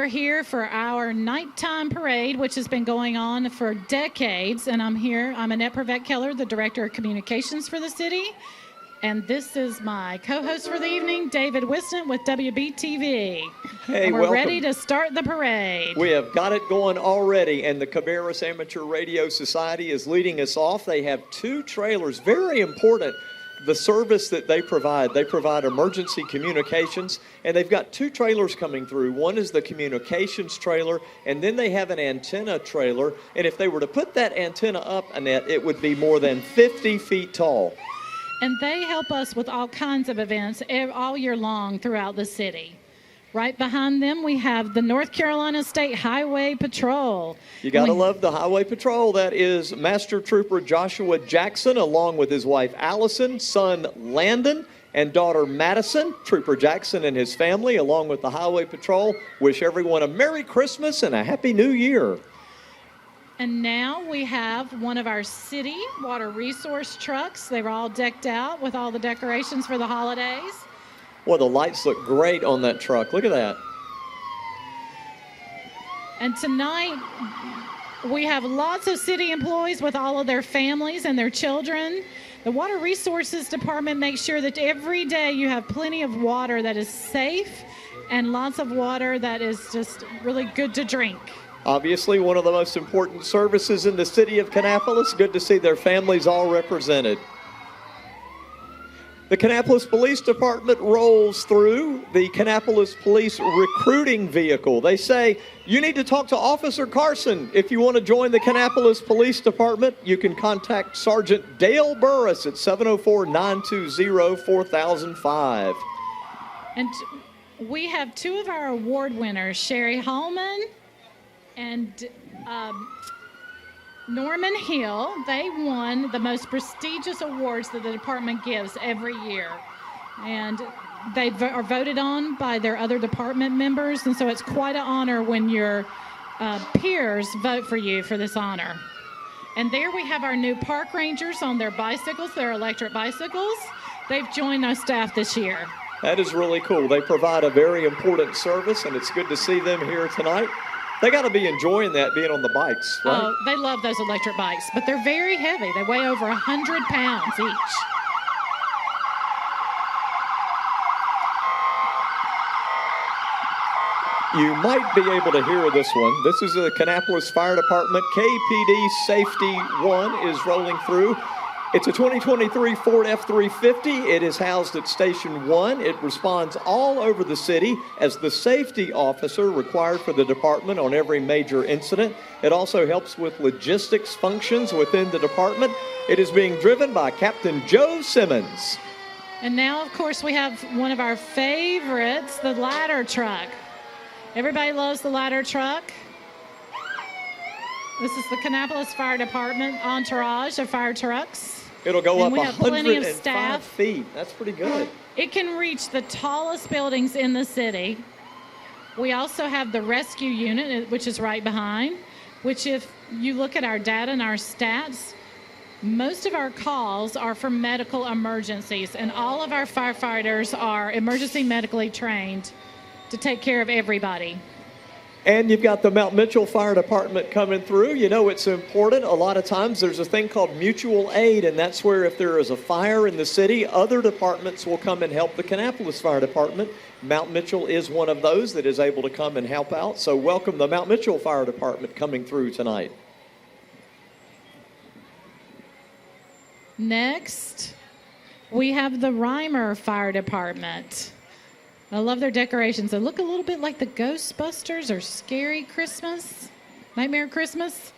are here for our nighttime parade, which has been going on for decades. And I'm here. I'm Annette Prevet-Keller, the Director of Communications for the city. And this is my co-host for the evening, David Wiston with WBTV. Hey, and we're welcome. ready to start the parade. We have got it going already, and the Cabarrus Amateur Radio Society is leading us off. They have two trailers, very important. The service that they provide emergency communications, and they've got two trailers coming through. One is the communications trailer, and then they have an antenna trailer. And if they were to put that antenna up, Annette, it would be more than 50 feet tall. And they help us with all kinds of events all year long throughout the city. Right behind them, we have the North Carolina State Highway Patrol. You got to love the Highway Patrol. That is Master Trooper Joshua Jackson, along with his wife Allison, son Landon, and daughter Madison. Trooper Jackson and his family, along with the Highway Patrol, wish everyone a Merry Christmas and a Happy New Year. And now we have one of our city water resource trucks. They were all decked out with all the decorations for the holidays. Well, the lights look great on that truck. Look at that. And tonight, we have lots of city employees with all of their families and their children. The Water Resources Department makes sure that every day you have plenty of water that is safe and lots of water that is just really good to drink. Obviously, one of the most important services in the city of Kannapolis. Good to see their families all represented. The Kannapolis Police Department rolls through the Kannapolis Police recruiting vehicle. They say, you need to talk to Officer Carson. If you want to join the Kannapolis Police Department, you can contact Sergeant Dale Burris at 704-920-4005. And we have two of our award winners, Sherry Hallman and Norman Hill. They won the most prestigious awards that the department gives every year. And they are voted on by their other department members. And so it's quite an honor when your peers vote for you for this honor. And there we have our new park rangers on their bicycles, their electric bicycles. They've joined our staff this year. That is really cool. They provide a very important service, and it's good to see them here tonight. They got to be enjoying that, being on the bikes, right? Oh, they love those electric bikes, but they're very heavy. They weigh over 100 pounds each. You might be able to hear this one. This is the Kannapolis Fire Department. KPD Safety 1 is rolling through. It's a 2023 Ford F-350. It is housed at Station 1. It responds all over the city as the safety officer required for the department on every major incident. It also helps with logistics functions within the department. It is being driven by Captain Joe Simmons. And now, of course, we have one of our favorites, the ladder truck. Everybody loves the ladder truck. This is the Kannapolis Fire Department entourage of fire trucks. It'll go and up we have plenty of 105 staff. feet. That's pretty good. It can reach the tallest buildings in the city. We also have the rescue unit, which is right behind, which if you look at our data and our stats, most of our calls are for medical emergencies, and all of our firefighters are emergency medically trained to take care of everybody. And you've got the Mount Mitchell Fire Department coming through. You know, it's important. A lot of times there's a thing called mutual aid, and that's where if there is a fire in the city, other departments will come and help the Kannapolis Fire Department. Mount Mitchell is one of those that is able to come and help out. So welcome the Mount Mitchell Fire Department coming through tonight. Next, we have the Reimer Fire Department. I love their decorations. They look a little bit like the Ghostbusters or Scary Christmas, Nightmare Christmas.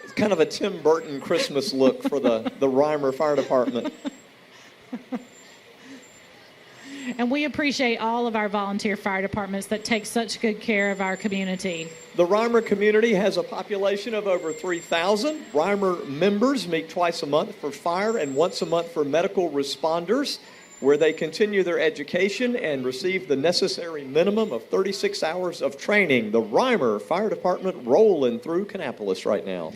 It's kind of a Tim Burton Christmas look for the Reimer Fire Department. And we appreciate all of our volunteer fire departments that take such good care of our community. The Reimer community has a population of over 3,000. Reimer members meet twice a month for fire and once a month for medical responders, where they continue their education and receive the necessary minimum of 36 hours of training. The Reimer Fire Department rolling through Kannapolis right now.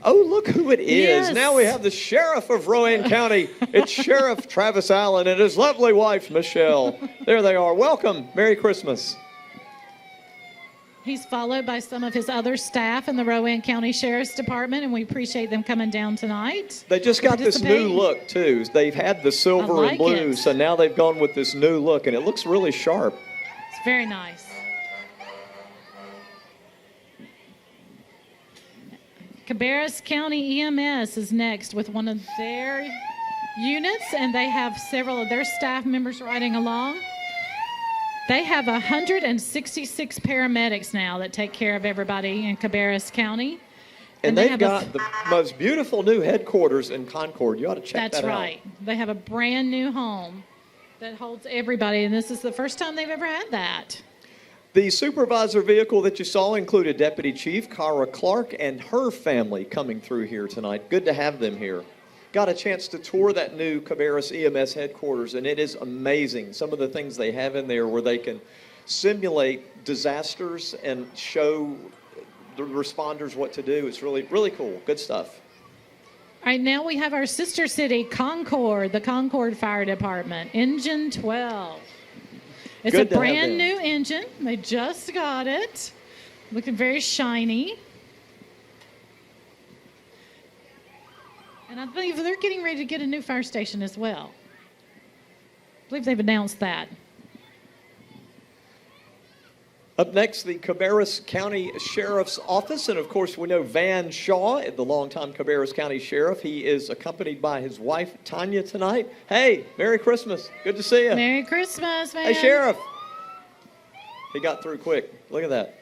Oh, look who it is. Yes. Now we have the sheriff of Rowan County. It's Sheriff Travis Allen and his lovely wife, Michelle. There they are. Welcome. Merry Christmas. He's followed by some of his other staff in the Rowan County Sheriff's Department, and we appreciate them coming down tonight. They just got this new look, too. They've had the silver and blue, so now they've gone with this new look, and it looks really sharp. It's very nice. Cabas County EMS is next with one of their units, and they have several of their staff members riding along. They have 166 paramedics now that take care of everybody in Cabas County. And they've got the most beautiful new headquarters in Concord. You ought to check that out. That's right. They have a brand new home that holds everybody, and this is the first time they've ever had that. The supervisor vehicle that you saw included Deputy Chief Cara Clark and her family coming through here tonight. Good to have them here. Got a chance to tour that new Cabarrus EMS headquarters, and it is amazing. Some of the things they have in there where they can simulate disasters and show the responders what to do. It's really, really cool. Good stuff. All right, now we have our sister city, Concord, the Concord Fire Department, Engine 12. It's a brand new engine. They just got it. Looking very shiny. And I believe they're getting ready to get a new fire station as well. I believe they've announced that. Up next, the Cabarrus County Sheriff's Office. And, of course, we know Van Shaw, the longtime Cabarrus County Sheriff. He is accompanied by his wife, Tanya, tonight. Hey, Merry Christmas. Good to see you. Merry Christmas, Van. Hey, Sheriff. He got through quick. Look at that.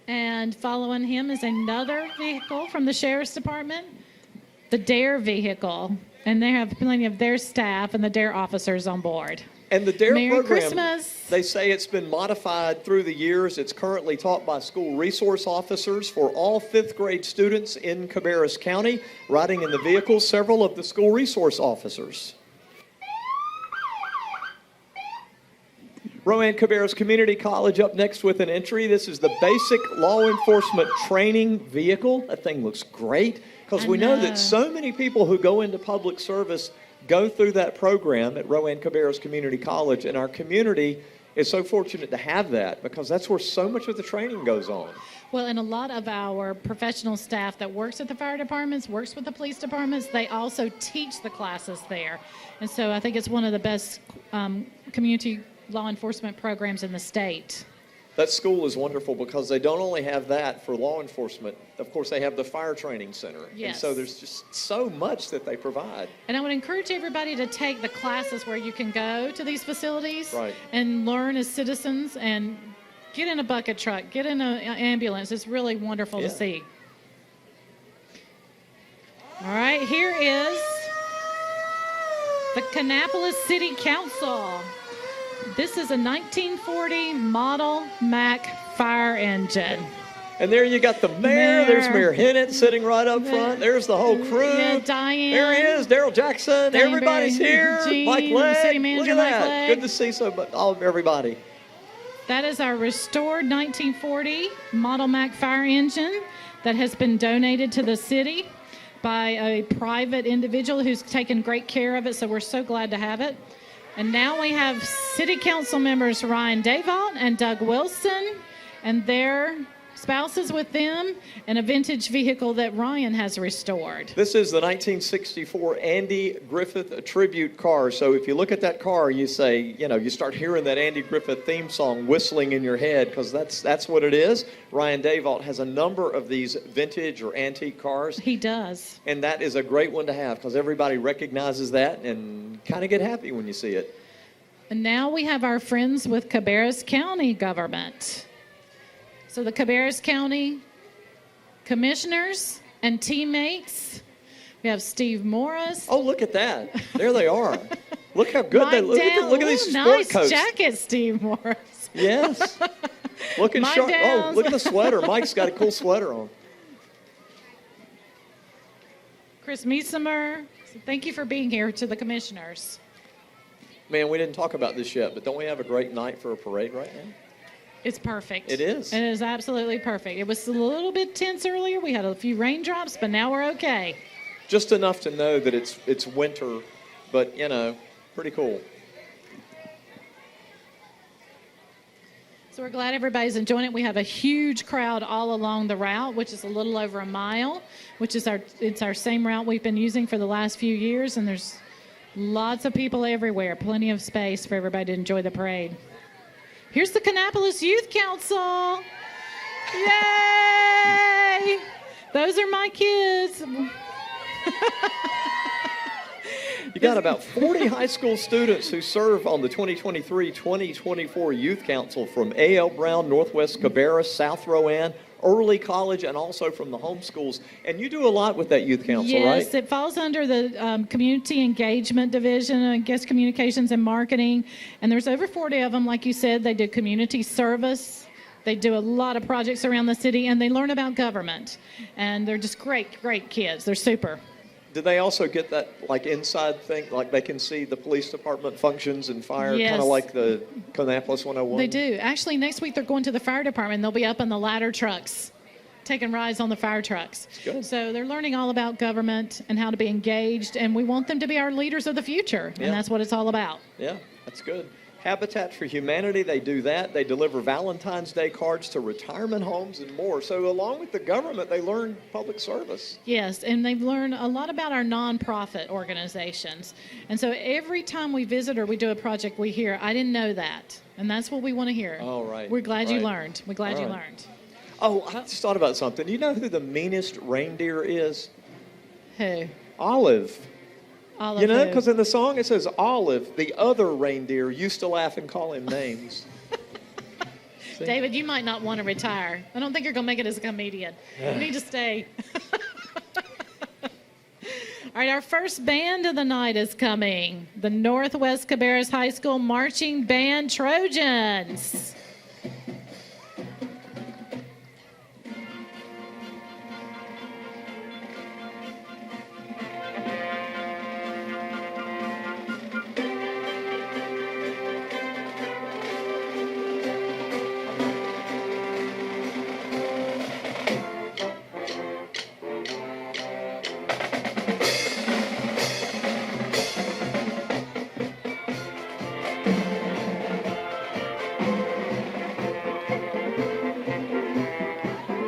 And following him is another vehicle from the Sheriff's Department, the DARE vehicle. And they have plenty of their staff and the DARE officers on board. And the DARE Merry program, Christmas. They say it's been modified through the years. It's currently taught by school resource officers for all fifth grade students in Cabarrus County. Riding in the vehicle, several of the school resource officers. Rowan Cabarrus Community College up next with an entry. This is the basic law enforcement training vehicle. That thing looks great because we know that so many people who go into public service go through that program at Rowan Cabarrus Community College, and our community is so fortunate to have that because that's where so much of the training goes on. Well, and a lot of our professional staff that works at the fire departments, works with the police departments, they also teach the classes there. And so I think it's one of the best community law enforcement programs in the state. That school is wonderful because they don't only have that for law enforcement. Of course, they have the fire training center. Yes. And so there's just so much that they provide. And I would encourage everybody to take the classes where you can go to these facilities and learn as citizens and get in a bucket truck, get in an ambulance. It's really wonderful to see. All right, here is the Kannapolis City Council. This is a 1940 Model Mack fire engine. And there you got the mayor. There's Mayor Hennett sitting right up front. There's the whole crew. Yeah, Diane. There he is, Daryl Jackson. Diane Everybody's here. Jean, Mike Legg. City Manager Look at that. Mike Legg. Good to see everybody. That is our restored 1940 Model Mack fire engine that has been donated to the city by a private individual who's taken great care of it, so we're so glad to have it. And now we have City Council members Ryan Davalt and Doug Wilson and their spouses with them, and a vintage vehicle that Ryan has restored. This is the 1964 Andy Griffith tribute car. So if you look at that car, you say, you start hearing that Andy Griffith theme song whistling in your head because that's what it is. Ryan Davalt has a number of these vintage or antique cars. He does. And that is a great one to have because everybody recognizes that and kind of get happy when you see it. And now we have our friends with Cabarrus County government. So the Cabarrus County commissioners and teammates. We have Steve Morris. Oh, look at that. There they are. Look how good they look. Look at these sport nice coats. Nice jacket, Steve Morris. Yes. Looking sharp. Oh, look at the sweater. Mike's got a cool sweater on. Chris Meesemer. So thank you for being here to the commissioners. Man, we didn't talk about this yet, but don't we have a great night for a parade right now? It's perfect. It is. It is absolutely perfect. It was a little bit tense earlier. We had a few raindrops, but now we're okay. Just enough to know that it's winter, but, pretty cool. So we're glad everybody's enjoying it. We have a huge crowd all along the route, which is a little over a mile, which is our same route we've been using for the last few years, and there's lots of people everywhere, plenty of space for everybody to enjoy the parade. Here's the Kannapolis Youth Council. Yay! Those are my kids. You got about 40 high school students who serve on the 2023-2024 Youth Council from A.L. Brown, Northwest Cabarrus, South Rowan, early college, and also from the home schools. And you do a lot with that youth council, right? Yes, it falls under the Community Engagement Division, I guess Communications and Marketing. And there's over 40 of them, like you said. They do community service. They do a lot of projects around the city, and they learn about government. And they're just great, great kids. They're super. Do they also get that, like, inside thing, like they can see the police department functions and fire, Yes. kind of like the Kannapolis 101? They do. Actually, next week they're going to the fire department. They'll be up in the ladder trucks, taking rides on the fire trucks. Good. So they're learning all about government and how to be engaged, and we want them to be our leaders of the future, Yeah. and that's what it's all about. Yeah, that's good. Habitat for Humanity, they do that. They deliver Valentine's Day cards to retirement homes and more. So along with the government, they learn public service. Yes, and they've learned a lot about our nonprofit organizations. And so every time we visit or we do a project, we hear, I didn't know that. And that's what we want to hear. Oh, right. We're glad you Right. learned. We're glad All you right. learned. Oh, I just thought about something. You know who the meanest reindeer is? Who? Olive. All You of know, who? because in the song it says Olive, the other reindeer, used to laugh and call him names. See? David, you might not want to retire. I don't think you're going to make it as a comedian. You need to stay. All right, our first band of the night is coming. The Northwest Cabarrus High School Marching Band Trojans.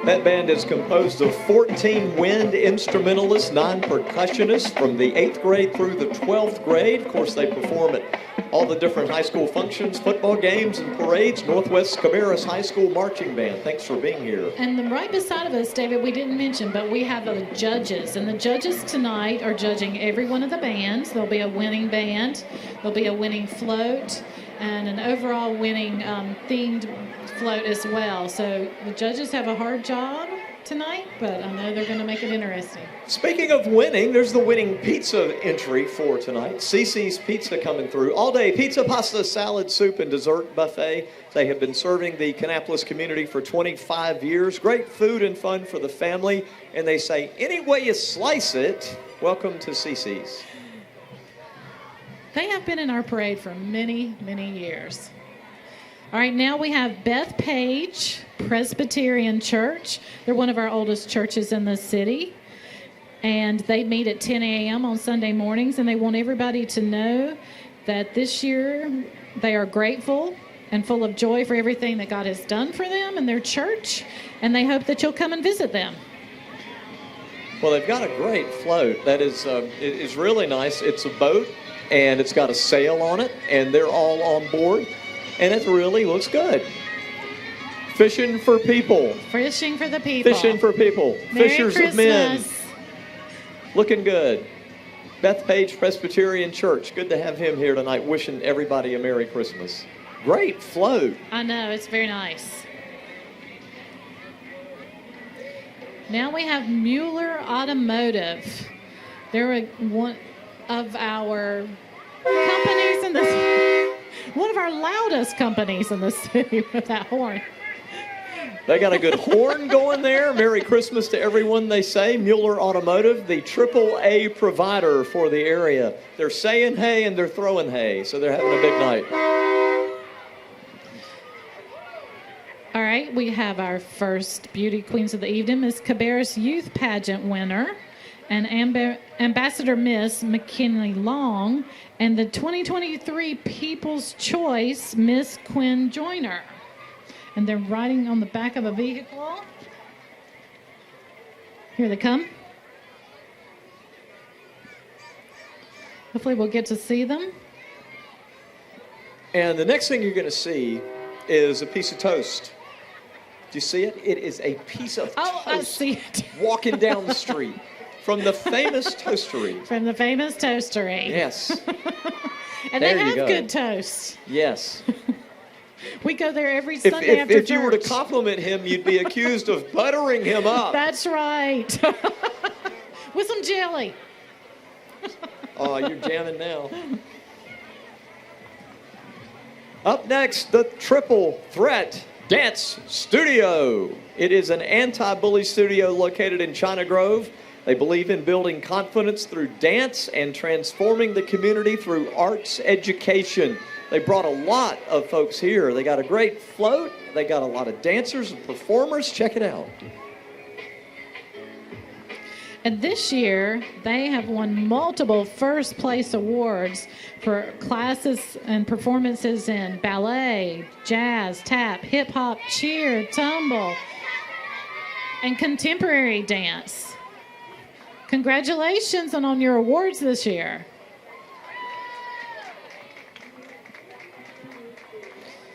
That band is composed of 14 wind instrumentalists, 9 percussionists from the 8th grade through the 12th grade. Of course, they perform at all the different high school functions, football games, and parades. Northwest Cabarrus High School Marching Band. Thanks for being here. And then right beside of us, David, we didn't mention, but we have the judges. And the judges tonight are judging every one of the bands. There'll be a winning band. There'll be a winning float and an overall winning themed float as well. So the judges have a hard job tonight, but I know they're going to make it interesting. Speaking of winning, there's the winning pizza entry for tonight. CC's Pizza coming through. All-day pizza, pasta, salad, soup, and dessert buffet. They have been serving the Kannapolis community for 25 years. Great food and fun for the family. And they say, any way you slice it, welcome to CC's. They have been in our parade for many, many years. All right, now we have Beth Page, Presbyterian Church. They're one of our oldest churches in the city. And they meet at 10 a.m. on Sunday mornings, and they want everybody to know that this year they are grateful and full of joy for everything that God has done for them and their church, and they hope that you'll come and visit them. Well, they've got a great float. That is, it is really nice. It's a boat, and it's got a sail on it, and they're all on board, and it really looks good. Fishing for people. Fishing for the people. Fishing for people. Merry Fishers Christmas. of men. Looking good. Beth Page, Presbyterian Church. Good to have him here tonight, wishing everybody a Merry Christmas. Great float. I know, it's very nice. Now we have Mueller Automotive. They're one of our companies in the one of our loudest companies in the city with that horn. They got a good horn going there. Merry Christmas to everyone, they say. Mueller Automotive, the AAA provider for the area. They're saying hey and they're throwing hay, so they're having a big night. All right, we have our first Beauty Queens of the evening, Miss Cabarrus Youth Pageant winner, and Ambassador Miss McKinley Long, and the 2023 People's Choice Miss Quinn Joyner. And they're riding on the back of a vehicle. Here they come. Hopefully we'll get to see them. And the next thing you're going to see is a piece of toast. Do you see it? It is a piece of toast. Oh, I see it. Walking down the street from the famous toastery. From the famous toastery. Yes. And there they have go. good toast. Yes. We go there every Sunday after church. If you were to compliment him, you'd be accused of buttering him up. That's right. With some jelly. Oh, you're jamming now. Up next, the Triple Threat Dance Studio. It is an anti-bully studio located in China Grove. They believe in building confidence through dance and transforming the community through arts education. They brought a lot of folks here. They got a great float. They got a lot of dancers and performers. Check it out. And this year, they have won multiple first place awards for classes and performances in ballet, jazz, tap, hip hop, cheer, tumble, and contemporary dance. Congratulations on your awards this year.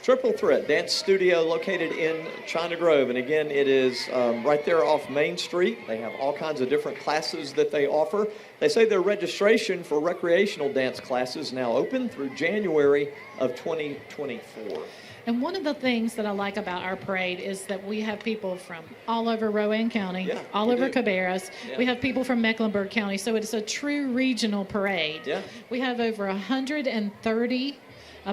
Triple Threat Dance Studio located in China Grove. And again, it is right there off Main Street. They have all kinds of different classes that they offer. They say their registration for recreational dance classes now open through January of 2024. And one of the things that I like about our parade is that we have people from all over Rowan County, all over Cabarrus. Yeah. We have people from Mecklenburg County, so it's a true regional parade. Yeah. We have over 130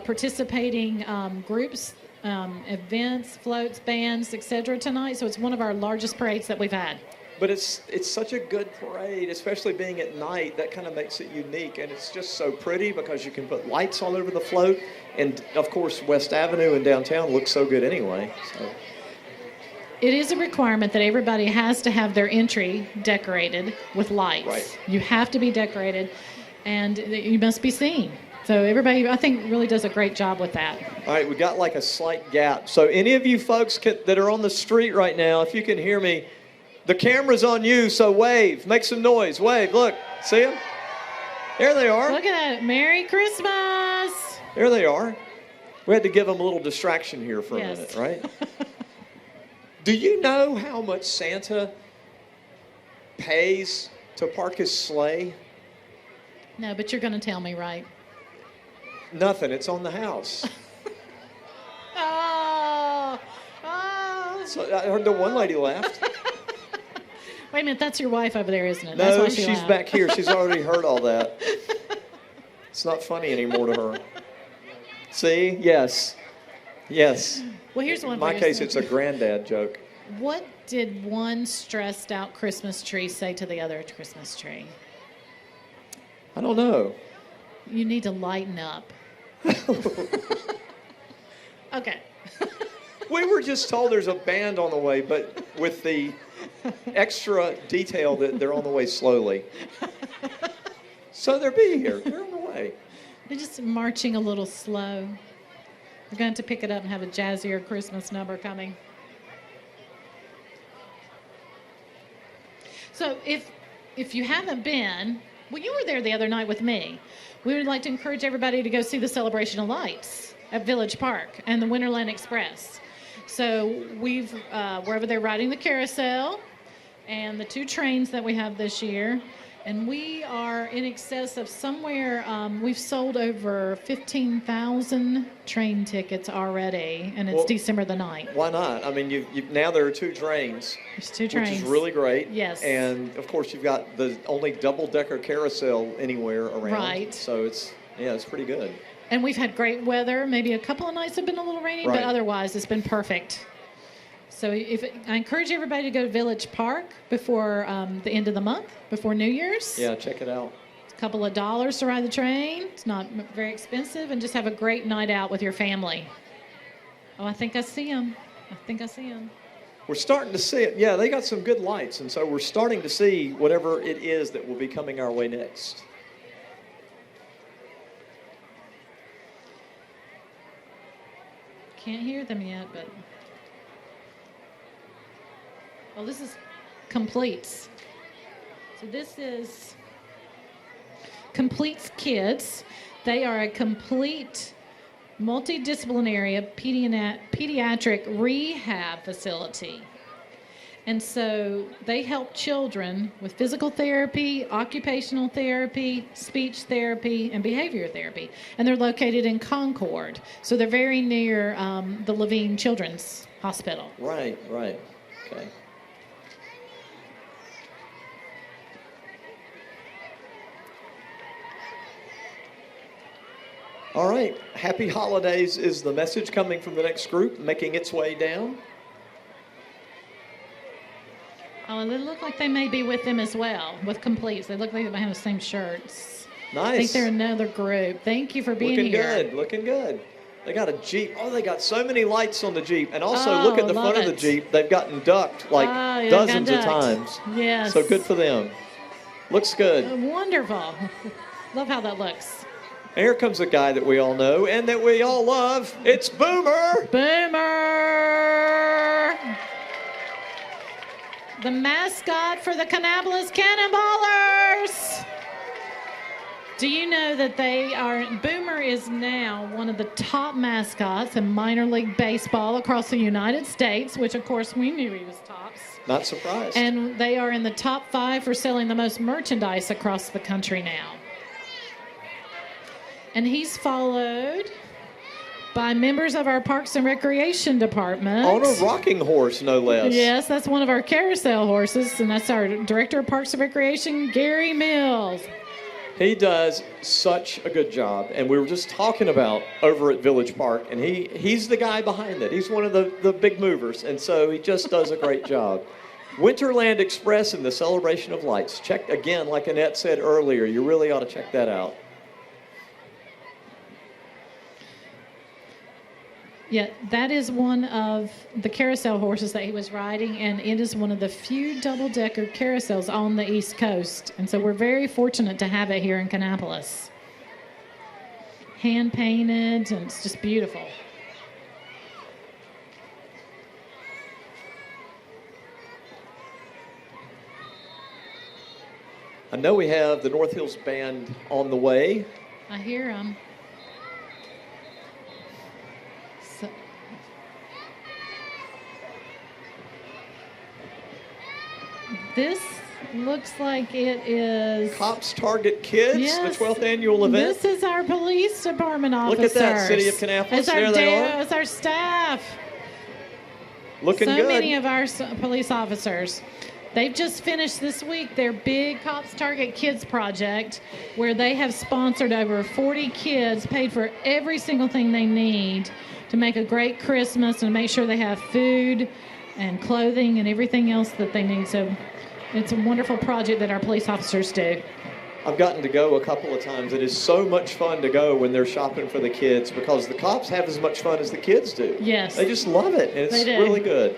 participating groups, events, floats, bands, etc. tonight. So it's one of our largest parades that we've had. But it's such a good parade, especially being at night. That kind of makes it unique, and it's just so pretty because you can put lights all over the float. And, of course, West Avenue and downtown looks so good anyway. So. It is a requirement that everybody has to have their entry decorated with lights. Right. You have to be decorated, and you must be seen. So everybody, I think, really does a great job with that. All right, we got like a slight gap. So any of you folks that are on the street right now, if you can hear me, the camera's on you, so wave. Make some noise. Wave. Look. See them? There they are. Look at that. Merry Christmas. There they are. We had to give them a little distraction here for a minute, right? Do you know how much Santa pays to park his sleigh? No, but you're going to tell me, right? Nothing. It's on the house. Oh. So I heard the one lady laughed. Wait a minute. That's your wife over there, isn't it? No, that's why she's laughed. back here. She's already heard all that. It's not funny anymore to her. See? Yes. Yes. Well, here's one. In my case, it's a granddad joke. What did one stressed out Christmas tree say to the other Christmas tree? I don't know. You need to lighten up. Okay. We were just told there's a band on the way, but with the extra detail that they're on the way slowly. So they're being here. They're on the way. They're just marching a little slow. We're going to pick it up and have a jazzier Christmas number coming. So if you haven't been, well, you were there the other night with me. We would like to encourage everybody to go see the Celebration of Lights at Village Park and the Winterland Express. So we're over there riding the carousel and the 2 trains that we have this year. And we are in excess of somewhere, we've sold over 15,000 train tickets already, and it's December the 9th. Why not? I mean, now there are 2 trains. There's 2 trains. Which is really great. Yes. And, of course, you've got the only double-decker carousel anywhere around. Right. So it's pretty good. And we've had great weather. Maybe a couple of nights have been a little rainy, but otherwise it's been perfect. So I encourage everybody to go to Village Park before the end of the month, before New Year's. Yeah, check it out. It's a couple of dollars to ride the train. It's not very expensive, and just have a great night out with your family. Oh, I think I see them. We're starting to see it. Yeah, they got some good lights, and so we're starting to see whatever it is that will be coming our way next. Can't hear them yet, but... Oh, this is Completes. So this is Completes Kids. They are a complete multidisciplinary pediatric rehab facility. And so they help children with physical therapy, occupational therapy, speech therapy, and behavior therapy. And they're located in Concord. So they're very near the Levine Children's Hospital. Right. Okay. All right. Happy holidays is the message coming from the next group, making its way down. Oh, and they look like they may be with them as well, with Completes. They look like they might have the same shirts. Nice. I think they're another group. Thank you for being here. Looking good. They got a Jeep. Oh, they got so many lights on the Jeep. And also, look at the front of the Jeep. They've gotten ducked like dozens of times. Yes. So good for them. Looks good. Wonderful. Love how that looks. And here comes a guy that we all know and that we all love. It's Boomer. Boomer. The mascot for the Kannapolis Cannonballers. Do you know that Boomer is now one of the top mascots in minor league baseball across the United States, which of course we knew he was tops. Not surprised. And they are in the top 5 for selling the most merchandise across the country now. And he's followed by members of our Parks and Recreation Department. On a rocking horse, no less. Yes, that's one of our carousel horses, and that's our Director of Parks and Recreation, Gary Mills. He does such a good job, and we were just talking about over at Village Park, and he's the guy behind it. He's one of the big movers, and so he just does a great job. Winterland Express and the Celebration of Lights. Check again, like Annette said earlier, you really ought to check that out. Yeah, that is one of the carousel horses that he was riding, and it is one of the few double-decker carousels on the East Coast. And so we're very fortunate to have it here in Kannapolis. Hand-painted, and it's just beautiful. I know we have the North Hills Band on the way. I hear them. This looks like it is Cops Target Kids, yes, the 12th annual event. This is our police department officers. Look at that, City of Kannapolis. There they are. It's our staff. Looking good. So many of our police officers. They've just finished this week their big Cops Target Kids project, where they have sponsored over 40 kids, paid for every single thing they need to make a great Christmas and make sure they have food and clothing and everything else that they need. So it's a wonderful project that our police officers do. I've gotten to go a couple of times. It is so much fun to go when they're shopping for the kids because the cops have as much fun as the kids do. Yes. They just love it, and it's really good.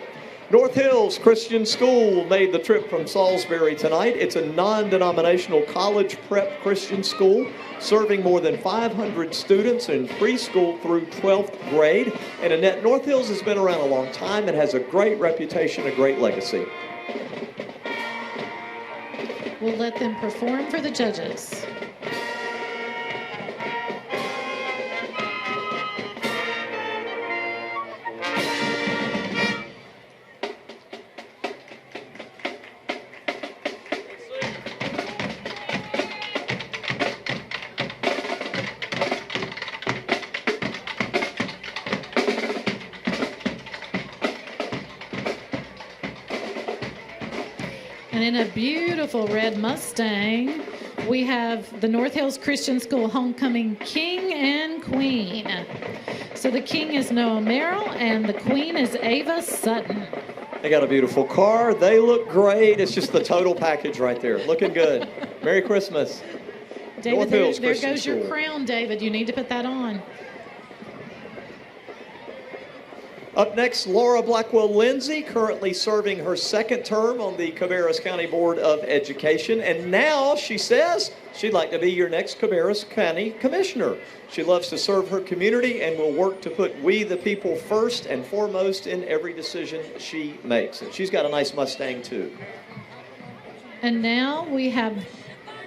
North Hills Christian School made the trip from Salisbury tonight. It's a non-denominational college prep Christian school serving more than 500 students in preschool through 12th grade. And Annette, North Hills has been around a long time and has a great reputation, a great legacy. We'll let them perform for the judges. And in a beautiful red Mustang, we have the North Hills Christian School Homecoming King and Queen. So the King is Noah Merrill and the Queen is Ava Sutton. They got a beautiful car. They look great. It's just the total package right there. Looking good. Merry Christmas. David, North Hills there Christian goes your School. crown, David. You need to put that on. Up next, Laura Blackwell Lindsay, currently serving her second term on the Cabas County Board of Education. And now she says she'd like to be your next Cabas County Commissioner. She loves to serve her community and will work to put we the people first and foremost in every decision she makes. And she's got a nice Mustang too. And now we have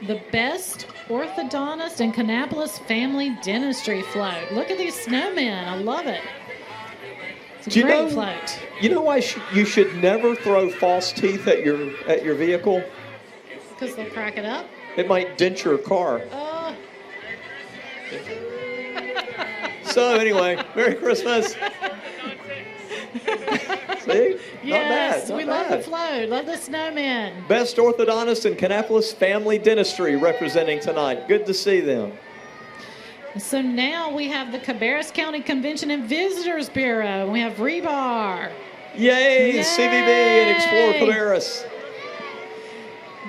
the best orthodontist in Kannapolis family dentistry float. Look at these snowmen. I love it. It's a great float. You know why you should never throw false teeth at your vehicle? Because they'll crack it up? It might dent your car. So anyway, Merry Christmas. See? Yes, not we bad. love the float. Love the snowmen. Best orthodontist in Kannapolis family dentistry representing tonight. Good to see them. So now we have the Cabas County Convention and Visitors Bureau. We have Rebar. Yay, CVB and Explore Cabarrus.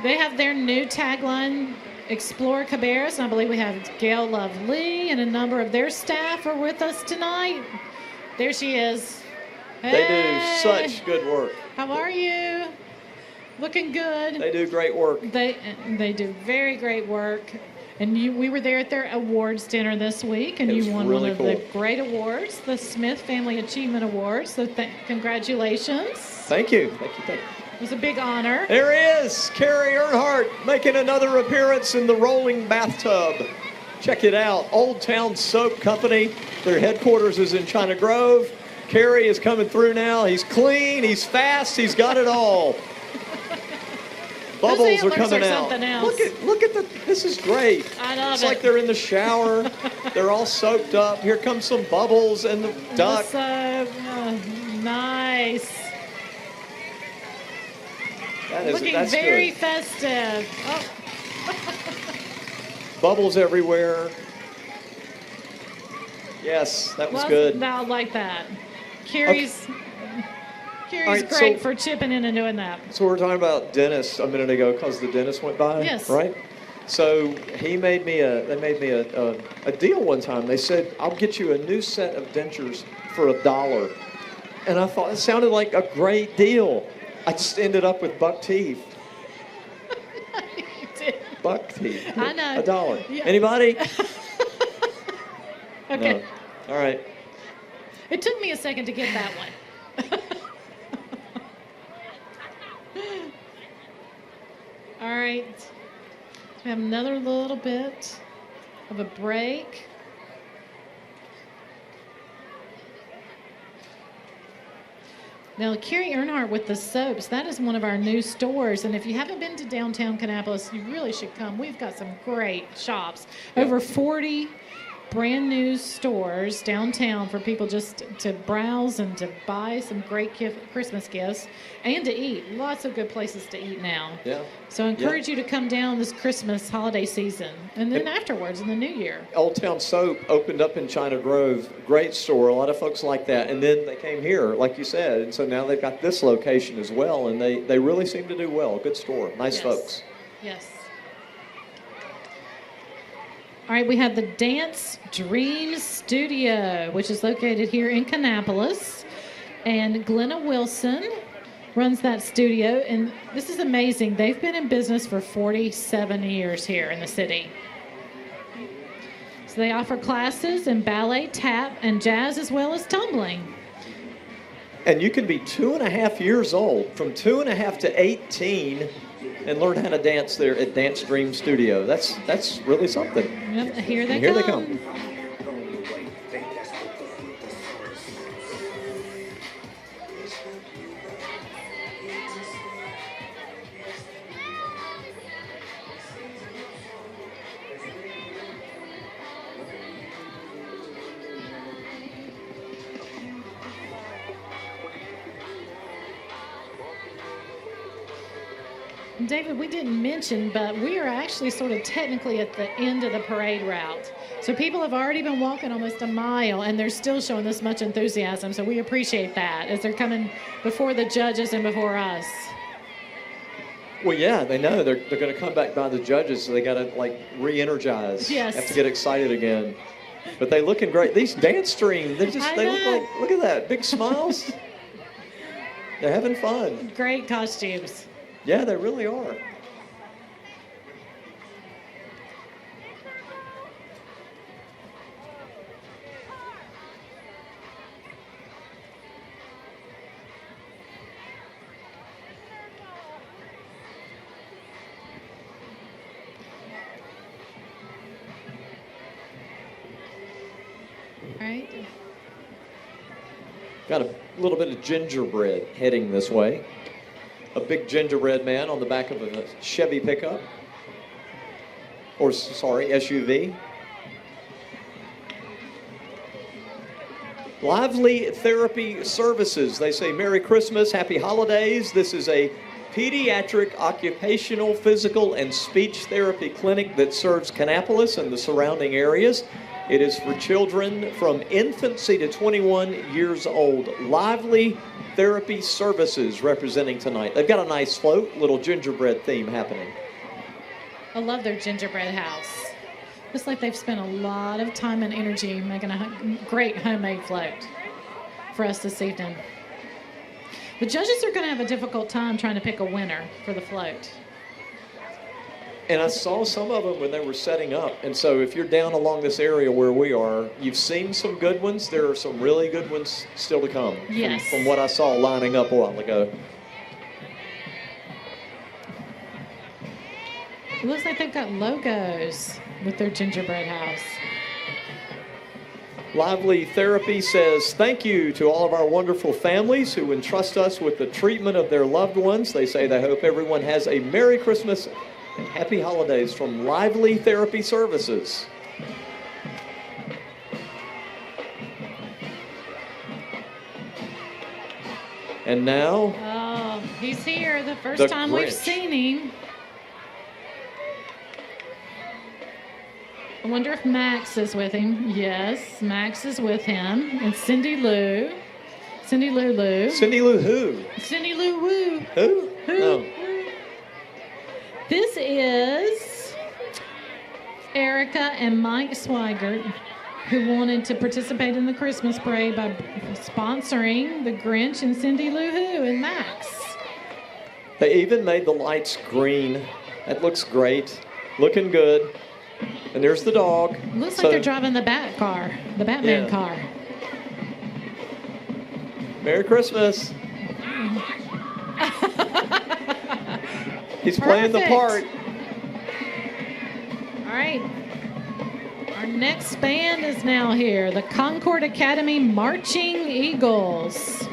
They have their new tagline, Explore Cabarrus. And I believe we have Gail Love Lee and a number of their staff are with us tonight. There she is. Hey. They do such good work. How are you? Looking good. They do great work. They do very great work. And we were there at their awards dinner this week, and you won one of the great awards, the Smith Family Achievement Awards. So congratulations. Thank you. Thank you. It was a big honor. There he is, Carrie Earnhardt, making another appearance in the rolling bathtub. Check it out, Oldtown Soap Company. Their headquarters is in China Grove. Carrie is coming through now. He's clean, he's fast, he's got it all. Bubbles are coming out. Look at this is great. I love it. It's like they're in the shower. They're all soaked up. Here comes some bubbles and the duck. Nice. That's very good. festive. Oh. Bubbles everywhere. Yes, that was good. I like that. Carrie's great for chipping in and doing that. So we were talking about dentists a minute ago because the dentist went by. Yes. Right? So they made me a deal one time. They said, I'll get you a new set of dentures for $1. And I thought it sounded like a great deal. I just ended up with buck teeth. You did. Buck teeth. I know. $1. Yeah. Anybody? Okay. No. All right. It took me a second to get that one. All right. We have another little bit of a break. Now, Carrie Earnhardt with the soaps, that is one of our new stores. And if you haven't been to downtown Kannapolis, you really should come. We've got some great shops. Yep. Over 40 brand new stores downtown for people just to browse and to buy some great Christmas gifts and to eat. Lots of good places to eat now. Yeah. So I encourage you to come down this Christmas holiday season and then afterwards in the new year. Oldtown Soap opened up in China Grove. Great store. A lot of folks like that. And then they came here, like you said. And so now they've got this location as well. And they really seem to do well. Good store. Nice folks. Yes. All right, we have the Dance Dream Studio, which is located here in Kannapolis. And Glenna Wilson runs that studio. And this is amazing. They've been in business for 47 years here in the city. So they offer classes in ballet, tap, and jazz, as well as tumbling. And you can be 2.5 years old, from 2.5 to 18, and learn how to dance there at Dance Dream Studio. That's really something. Yep, here they come. David, we didn't mention, but we are actually sort of technically at the end of the parade route. So people have already been walking almost a mile, and they're still showing this much enthusiasm. So we appreciate that as they're coming before the judges and before us. Well, yeah, they know they're going to come back by the judges, so they got to re-energize. Yes. Have to get excited again. But they looking great. These dance stream, they look like, look at that, big smiles. They're having fun. Great costumes. Yeah, they really are. Right. Got a little bit of gingerbread heading this way. A big gingerbread man on the back of a Chevy pickup. Or, sorry, SUV. Lively Therapy Services. They say Merry Christmas, Happy Holidays. This is a pediatric occupational, physical, and speech therapy clinic that serves Kannapolis and the surrounding areas. It is for children from infancy to 21 years old. Lively Therapy Services representing tonight. They've got a nice float, little gingerbread theme happening. I love their gingerbread house. Looks like they've spent a lot of time and energy making a great homemade float for us this evening. The judges are going to have a difficult time trying to pick a winner for the float. And I saw some of them when they were setting up. And so if you're down along this area where we are, you've seen some good ones. There are some really good ones still to come. Yes. From what I saw lining up a while ago. It looks like they've got logos with their gingerbread house. Lively Therapy says thank you to all of our wonderful families who entrust us with the treatment of their loved ones. They say they hope everyone has a Merry Christmas and Happy Holidays from Lively Therapy Services. And now... Oh, he's here. The first time we've seen him. I wonder if Max is with him. Yes, Max is with him. And Cindy Lou. Cindy Lou Lou. Cindy Lou who? Cindy Lou Woo. Who? Who? No. This is Erica and Mike Swigert, who wanted to participate in the Christmas parade by sponsoring the Grinch and Cindy Lou Who and Max. They even made the lights green. That looks great. Looking good. And there's the dog. Looks like they're driving the Bat car, the Batman car. Merry Christmas. He's playing the part. All right. Our next band is now here, the Concord Academy Marching Eagles.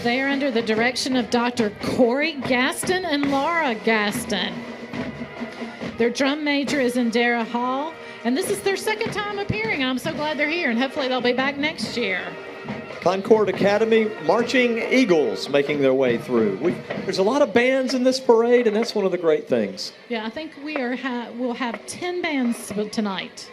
They are under the direction of Dr. Corey Gaston and Laura Gaston. Their drum major is Indira Hall, and this is their second time appearing, and I'm so glad they're here, and hopefully they'll be back next year. Concord Academy Marching Eagles making their way through. There's a lot of bands in this parade, and that's one of the great things. Yeah, I think we'll have 10 bands tonight.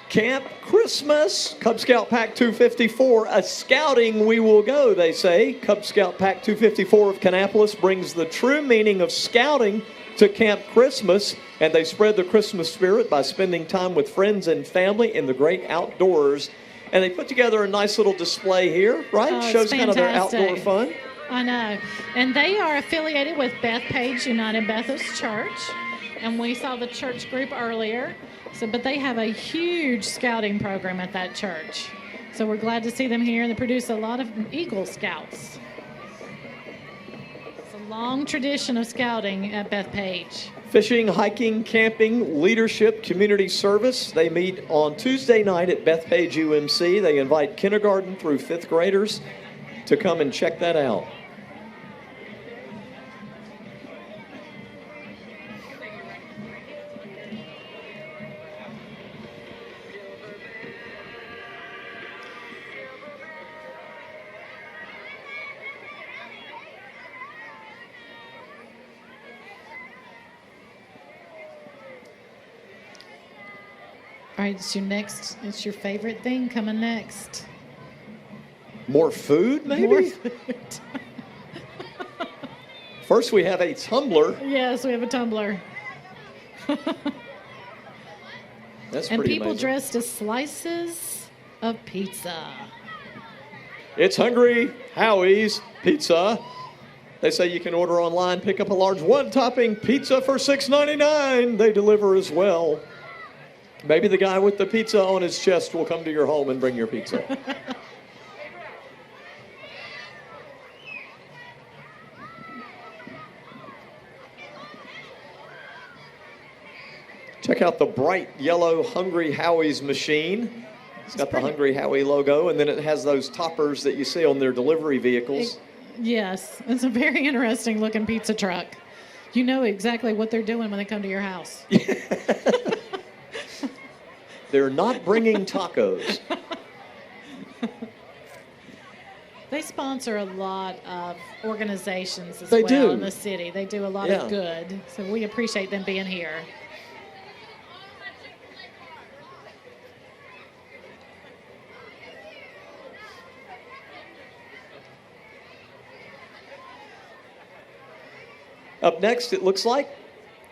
Camp Christmas, Cub Scout Pack 254, a scouting we will go, they say. Cub Scout Pack 254 of Kannapolis brings the true meaning of scouting to Camp Christmas, and they spread the Christmas spirit by spending time with friends and family in the great outdoors. And they put together a nice little display here, right? Oh, Shows kind of their fantastic. outdoor fun. I know. And they are affiliated with Beth Page United Methodist Church. And we saw the church group earlier. But they have a huge scouting program at that church. So we're glad to see them here. They produce a lot of Eagle Scouts. It's a long tradition of scouting at Beth Page. Fishing, hiking, camping, leadership, community service. They meet on Tuesday night at Beth Page UMC. They invite kindergarten through fifth graders to come and check that out. right, it's your favorite thing coming next. More food, maybe? More food. First, we have a tumbler. Yes, we have a tumbler. That's and pretty people amazing. Dressed as slices of pizza. It's Hungry Howie's Pizza. They say you can order online, pick up a large one-topping pizza for $6.99. They deliver as well. Maybe the guy with the pizza on his chest will come to your home and bring your pizza. Check out the bright yellow Hungry Howie's machine. It's got the Hungry Howie logo, and then it has those toppers that you see on their delivery vehicles. Yes, it's a very interesting looking pizza truck. You know exactly what they're doing when they come to your house. They're not bringing tacos. They sponsor a lot of organizations as They well do. in the city. They do a lot of good, so we appreciate them being here. Up next, it looks like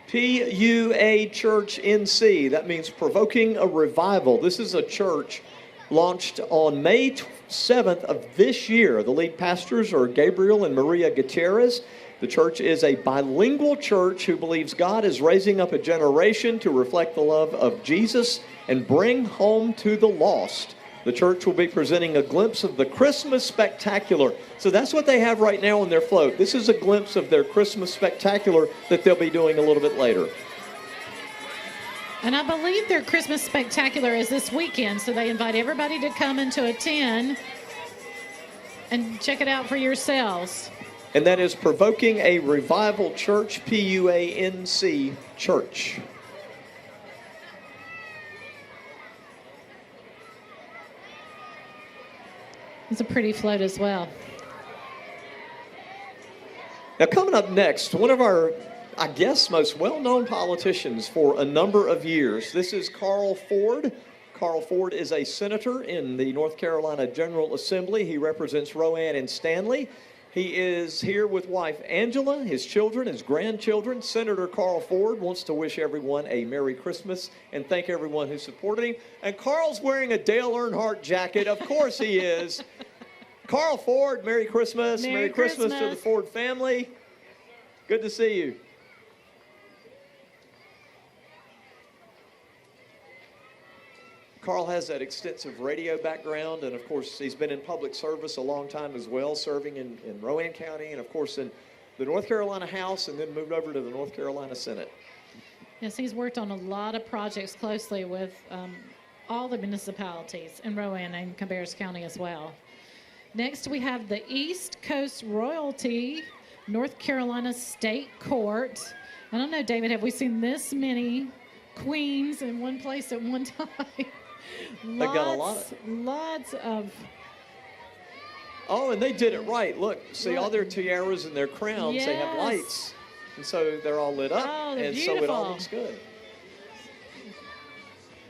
PUA Church NC. That means Provoking a Revival. This is a church launched on May 7th of this year. The lead pastors are Gabriel and Maria Gutierrez. The church is a bilingual church who believes God is raising up a generation to reflect the love of Jesus and bring home to the lost. The church will be presenting a glimpse of the Christmas Spectacular. So that's what they have right now on their float. This is a glimpse of their Christmas Spectacular that they'll be doing a little bit later. And I believe their Christmas Spectacular is this weekend, so they invite everybody to come and to attend and check it out for yourselves. And that is Provoking a Revival Church, PUANC Church. It's a pretty float as well. Now, coming up next, one of our, I guess, most well-known politicians for a number of years. This is Carl Ford. Carl Ford is a senator in the North Carolina General Assembly. He represents Rowan and Stanley. He is here with wife Angela, his children, his grandchildren. Senator Carl Ford wants to wish everyone a Merry Christmas and thank everyone who supported him. And Carl's wearing a Dale Earnhardt jacket. Of course he is. Carl Ford, Merry Christmas. Merry Christmas to the Christmas. Ford family. Good to see you. Carl has that extensive radio background, and of course, he's been in public service a long time as well, serving in Rowan County, and of course in the North Carolina House, and then moved over to the North Carolina Senate. Yes, he's worked on a lot of projects closely with all the municipalities in Rowan and Cabas County as well. Next, we have the East Coast Royalty, North Carolina State Court. I don't know, David, have we seen this many queens in one place at one time? They got a lot. Lots of. Oh, and they did it right. Look, see all their tiaras and their crowns, they have Yes. lights. And so they're all lit up, Oh, they're and so it all beautiful. looks good.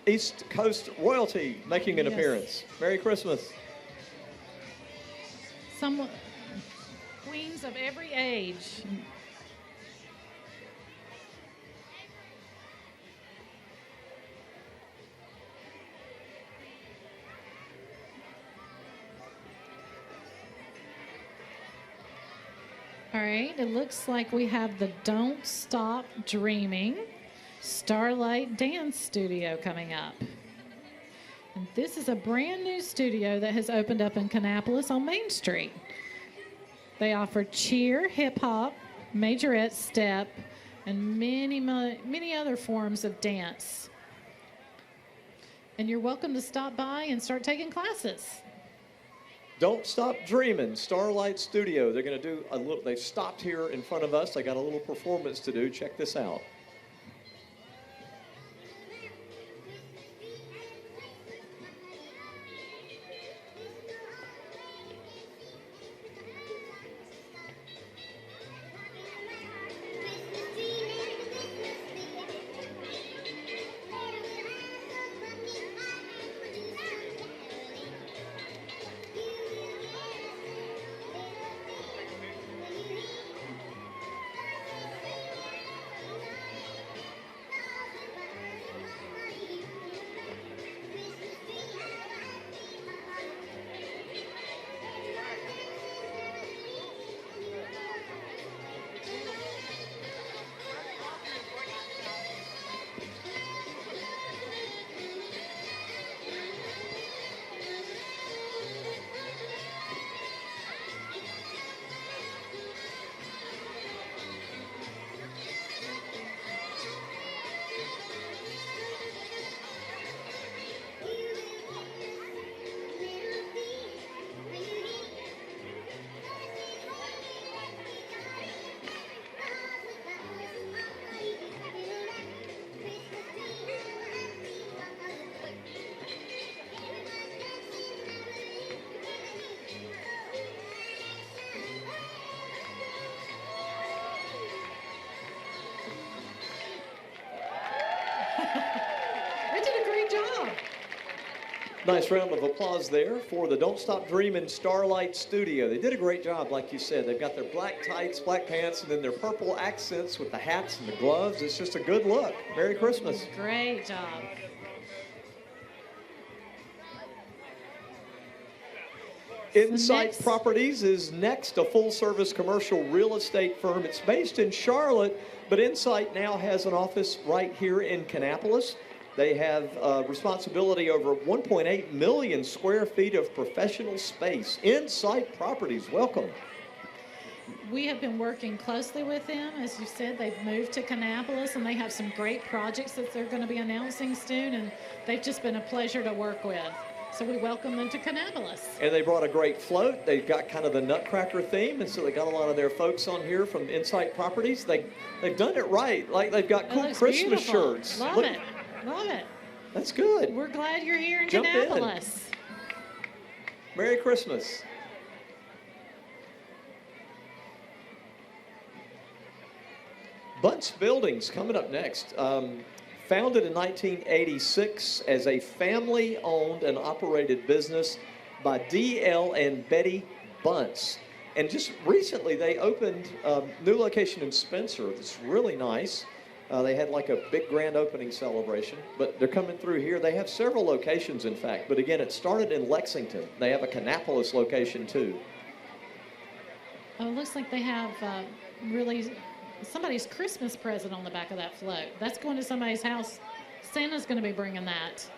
East Coast Royalty making an Yes. appearance. Merry Christmas. Some queens of every age. All right, it looks like we have the Don't Stop Dreaming Starlight Dance Studio coming up. And this is a brand new studio that has opened up in Kannapolis on Main Street. They offer cheer, hip hop, majorette step, and many other forms of dance. And you're welcome to stop by and start taking classes. Don't Stop Dreaming, Starlight Studio. They're going to do a little, they stopped here in front of us. They got a little performance to do. Check this out. Nice round of applause there for the Don't Stop Dreamin' Starlight Studio. They did a great job, like you said. They've got their black tights, black pants, and then their purple accents with the hats and the gloves. It's just a good look. Merry Christmas. Great job. Insight Properties is next, a full-service commercial real estate firm. It's based in Charlotte, but Insight now has an office right here in Kannapolis. They have responsibility over 1.8 million square feet of professional space. Insight Properties, welcome. We have been working closely with them. As you said, they've moved to Kannapolis, and they have some great projects that they're going to be announcing soon, and they've just been a pleasure to work with. So we welcome them to Kannapolis. And they brought a great float. They've got kind of the Nutcracker theme, and so they got a lot of their folks on here from Insight Properties. They've done it right. Like they've got cool Christmas shirts. Love it. Love it. That's good. We're glad you're here in Jump Kannapolis. In. Merry Christmas. Bunce Buildings coming up next. Founded in 1986 as a family-owned and operated business by D.L. and Betty Bunce. And just recently they opened a new location in Spencer that's really nice. They had like a big grand opening celebration, but they're coming through here. They have several locations, in fact, but again, it started in Lexington. They have a Kannapolis location too. Oh, it looks like they have really somebody's Christmas present on the back of that float. That's going to somebody's house. Santa's going to be bringing that.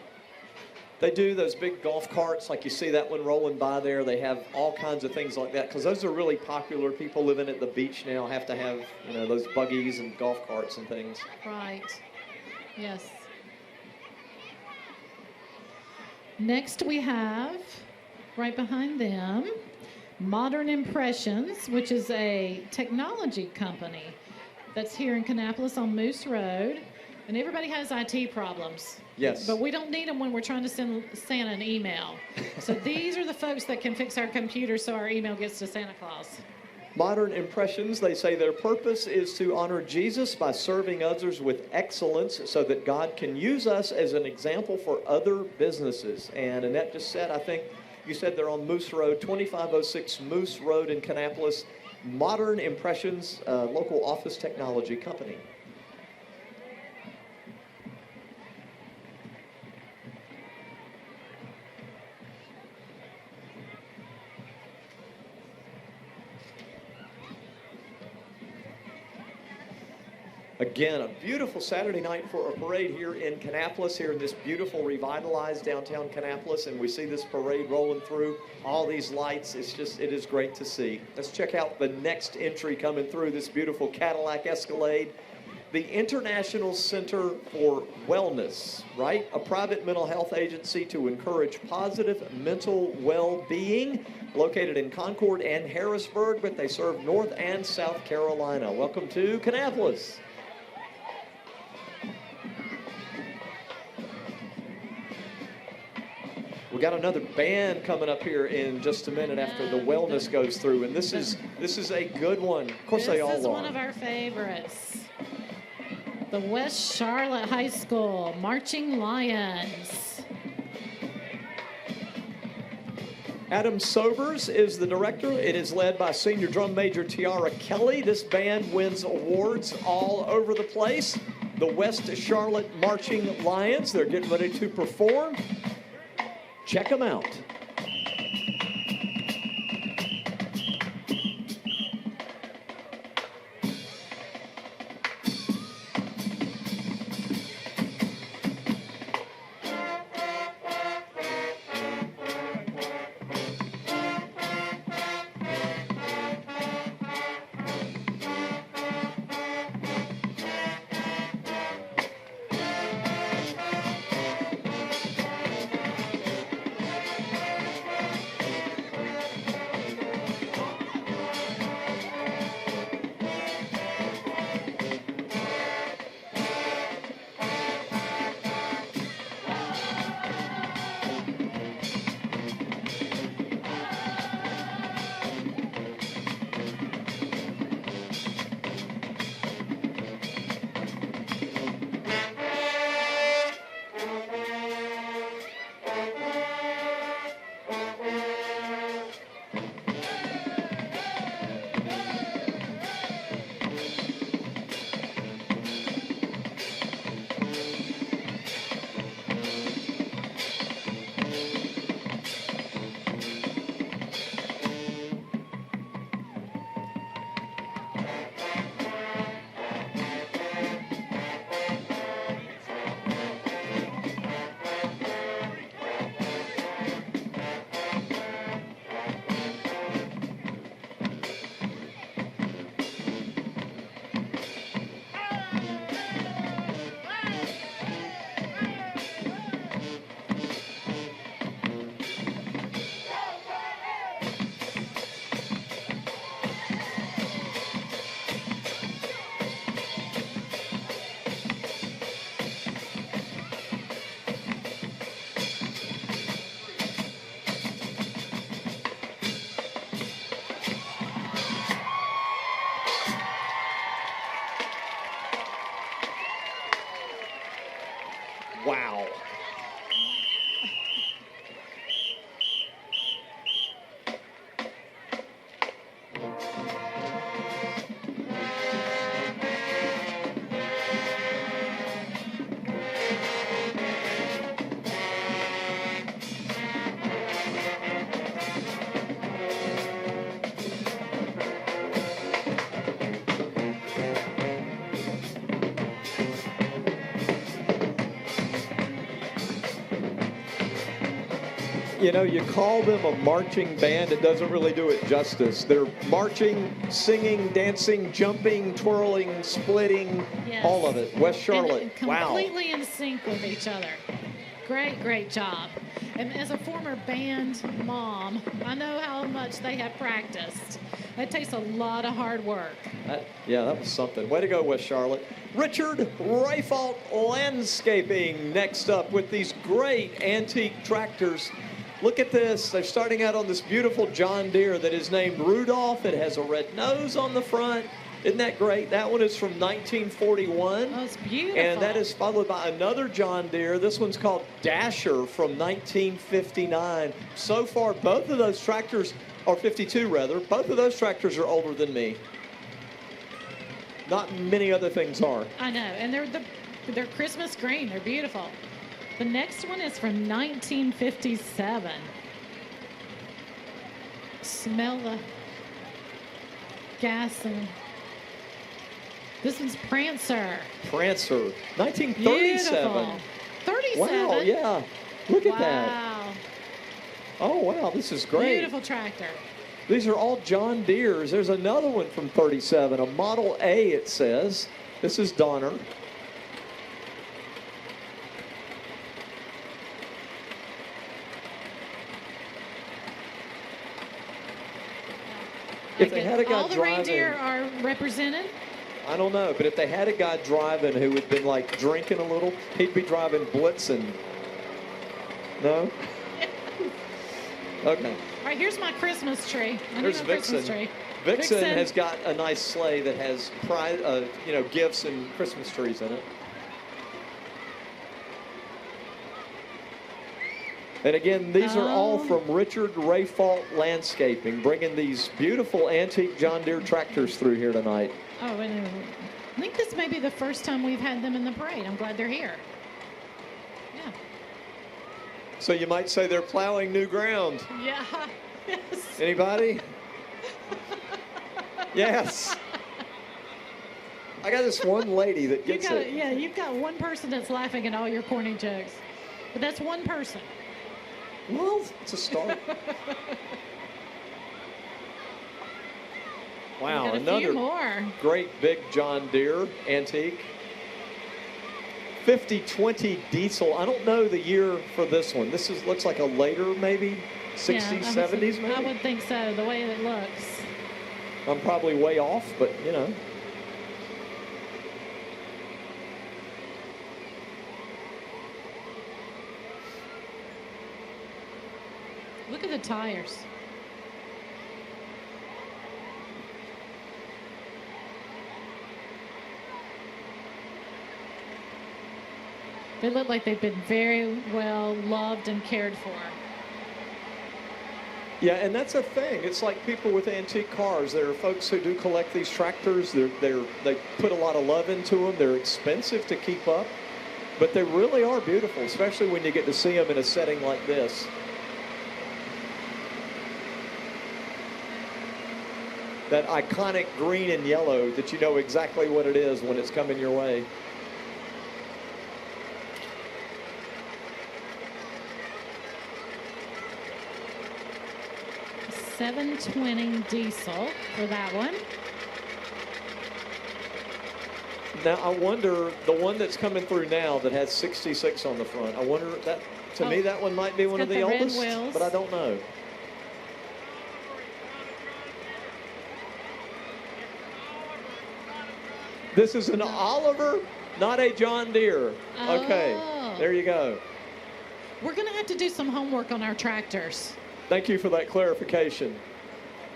They do those big golf carts, like you see that one rolling by there. They have all kinds of things like that because those are really popular. People living at the beach now have to have, those buggies and golf carts and things. Right. Yes. Next we have, right behind them, Modern Impressions, which is a technology company that's here in Kannapolis on Moose Road. And everybody has IT problems. Yes. But we don't need them when we're trying to send Santa an email. So these are the folks that can fix our computer so our email gets to Santa Claus. Modern Impressions, they say their purpose is to honor Jesus by serving others with excellence so that God can use us as an example for other businesses. And Annette just said, I think you said they're on Moose Road, 2506 Moose Road in Kannapolis. Modern Impressions, local office technology company. Again, a beautiful Saturday night for a parade here in Kannapolis, here in this beautiful revitalized downtown Kannapolis, and we see this parade rolling through all these lights. It is great to see. Let's check out the next entry coming through this beautiful Cadillac Escalade. The International Center for Wellness, right? A private mental health agency to encourage positive mental well-being, located in Concord and Harrisburg, but they serve North and South Carolina. Welcome to Kannapolis. We got another band coming up here in just a minute after the wellness goes through, and this is a good one. Of course, they all are. This is one of our favorites. The West Charlotte High School Marching Lions. Adam Sobers is the director. It is led by senior drum major Tiara Kelly. This band wins awards all over the place. The West Charlotte Marching Lions, they're getting ready to perform. Check them out. Wow. You know, you call them a marching band, it doesn't really do it justice. They're marching, singing, dancing, jumping, twirling, splitting, Yes. all of it. West Charlotte, And wow. completely in sync with each other. Great job. And as a former band mom, I know how much they have practiced. It takes a lot of hard work. Yeah, that was something. Way to go, West Charlotte. Richard Rayfault Landscaping next up with these great antique tractors. Look at this. They're starting out on this beautiful John Deere that is named Rudolph. It has a red nose on the front. Isn't that great? That one is from 1941. Oh, it's beautiful. And that is followed by another John Deere. This one's called Dasher from 1959. So far, both of those tractors, or 52 rather, both of those tractors are older than me. Not many other things are. I know, and they're Christmas green. They're beautiful. The next one is from 1957. Smell the gas and this one's Prancer. 1937. Beautiful. 37. Wow, yeah. Look at that. Wow. Oh, wow, this is great. Beautiful tractor. These are all John Deere's. There's another one from 37, a Model A, it says. This is Donner. If they had a guy all the driving, reindeer are represented. I don't know, but if they had a guy driving who had been like drinking a little, he'd be driving Blitzen. No? Okay. All right, here's my Christmas tree. There's Christmas Vixen. tree. Vixen has got a nice sleigh that has gifts and Christmas trees in it. And again, these are all from Richard Rayfault Landscaping, bringing these beautiful antique John Deere tractors through here tonight. Oh, and I think this may be the first time we've had them in the parade. I'm glad they're here. Yeah. So you might say they're plowing new ground. Yeah. Yes. Anybody? Yes. I got this one lady that gets it. Yeah, you've got one person that's laughing at all your corny jokes. But that's one person. Well, it's a start. Wow, another more. Great big John Deere antique. 5020 diesel. I don't know the year for this one. This looks like a later, maybe 60s, 70s, maybe. I would think so, the way it looks. I'm probably way off, but you know. Look at the tires. They look like they've been very well loved and cared for. Yeah, and that's a thing. It's like people with antique cars. There are folks who do collect these tractors. They put a lot of love into them. They're expensive to keep up, but they really are beautiful, especially when you get to see them in a setting like this. That iconic green and yellow that you know exactly what it is when it's coming your way. $720 diesel for that one. Now, I wonder, the one that's coming through now that has 66 on the front, I wonder, that to me, that one might be one of the oldest, but I don't know. This is an Oliver, not a John Deere. Okay, there you go. We're going to have to do some homework on our tractors. Thank you for that clarification.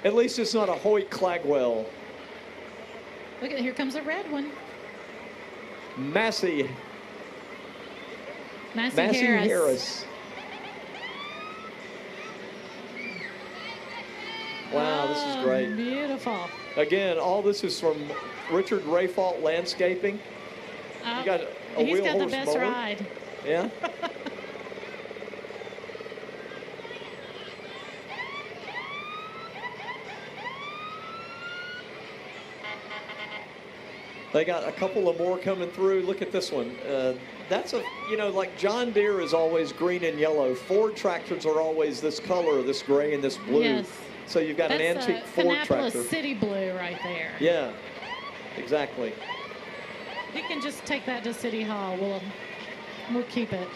At least it's not a Hoyt Clagwell. Look at, here comes a red one. Massey. Massey Harris. Wow, this is great. Beautiful. Again, all this is from Richard Rayfault Landscaping. You got a he's wheel got horse the best mower. ride. Yeah. They got a couple of more coming through. Look at this one. That's like John Deere is always green and yellow. Ford tractors are always this color, this gray and this blue. Yes. So you've got an antique Ford Kannapolis tractor. City Blue right there. Yeah, exactly. You can just take that to City Hall. We'll keep it.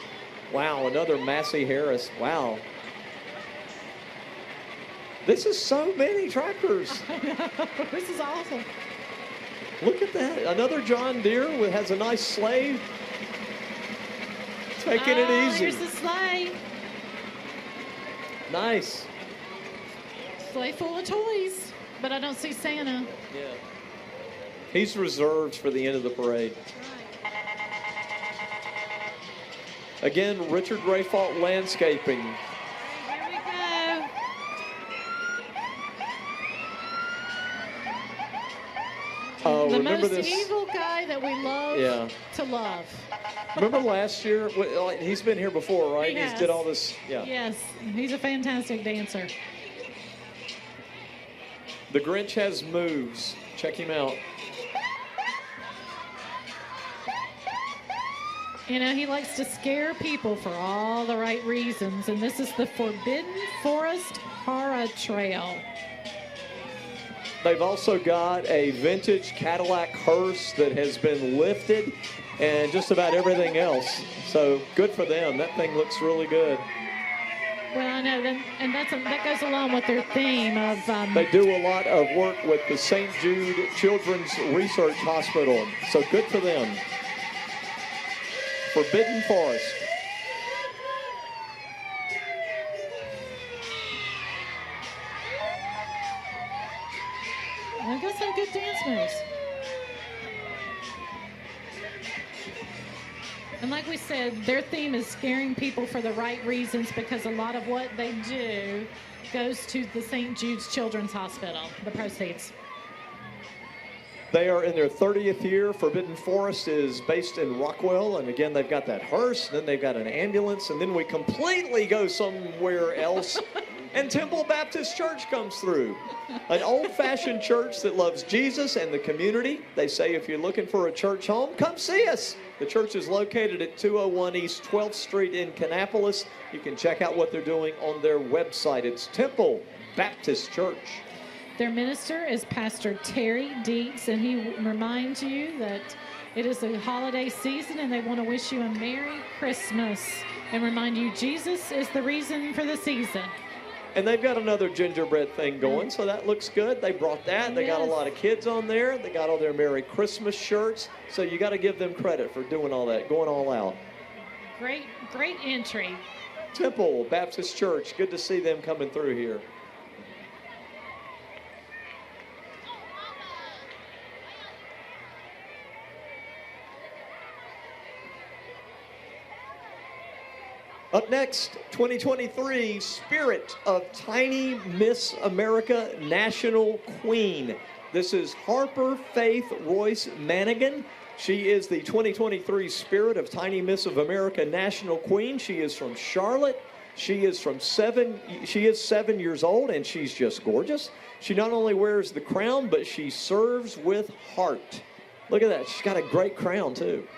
Wow, another Massey Harris. Wow. This is so many tractors. This is awesome. Look at that. Another John Deere has a nice sleigh. Taking it easy. Here's the sleigh. Nice. Sleigh full of toys, but I don't see Santa. Yeah. He's reserved for the end of the parade. Again, Richard Rayfault Landscaping. Here we go. Oh, the remember most this? evil guy that we love to love. Remember last year? He's been here before, right? He has. He's did all this. Yeah. Yes, he's a fantastic dancer. The Grinch has moves. Check him out. You know, he likes to scare people for all the right reasons, and this is the Forbidden Forest Horror Trail. They've also got a vintage Cadillac hearse that has been lifted and just about everything else. So good for them. That thing looks really good. Well, I know, and that goes along with their theme of... They do a lot of work with the St. Jude Children's Research Hospital. So good for them. Forbidden Forest. I've got some good dance moves. And like we said, their theme is scaring people for the right reasons because a lot of what they do goes to the St. Jude's Children's Hospital, the proceeds. They are in their 30th year. Forbidden Forest is based in Rockwell. And again, they've got that hearse, then they've got an ambulance, and then we completely go somewhere else. And Temple Baptist Church comes through. An old-fashioned church that loves Jesus and the community. They say if you're looking for a church home, come see us. The church is located at 201 East 12th Street in Kannapolis. You can check out what they're doing on their website. It's Temple Baptist Church. Their minister is Pastor Terry Deeks, and he reminds you that it is a holiday season and they want to wish you a Merry Christmas and remind you Jesus is the reason for the season. And they've got another gingerbread thing going, so that looks good. They brought that. They got a lot of kids on there. They got all their Merry Christmas shirts. So you got to give them credit for doing all that, going all out. Great entry. Temple Baptist Church. Good to see them coming through here. Up next, 2023 Spirit of Tiny Miss America National Queen. This is Harper Faith Royce Manigan. She is the 2023 Spirit of Tiny Miss of America National Queen. She is from Charlotte. She is 7 years old, and she's just gorgeous. She not only wears the crown, but she serves with heart. Look at that. She's got a great crown, too.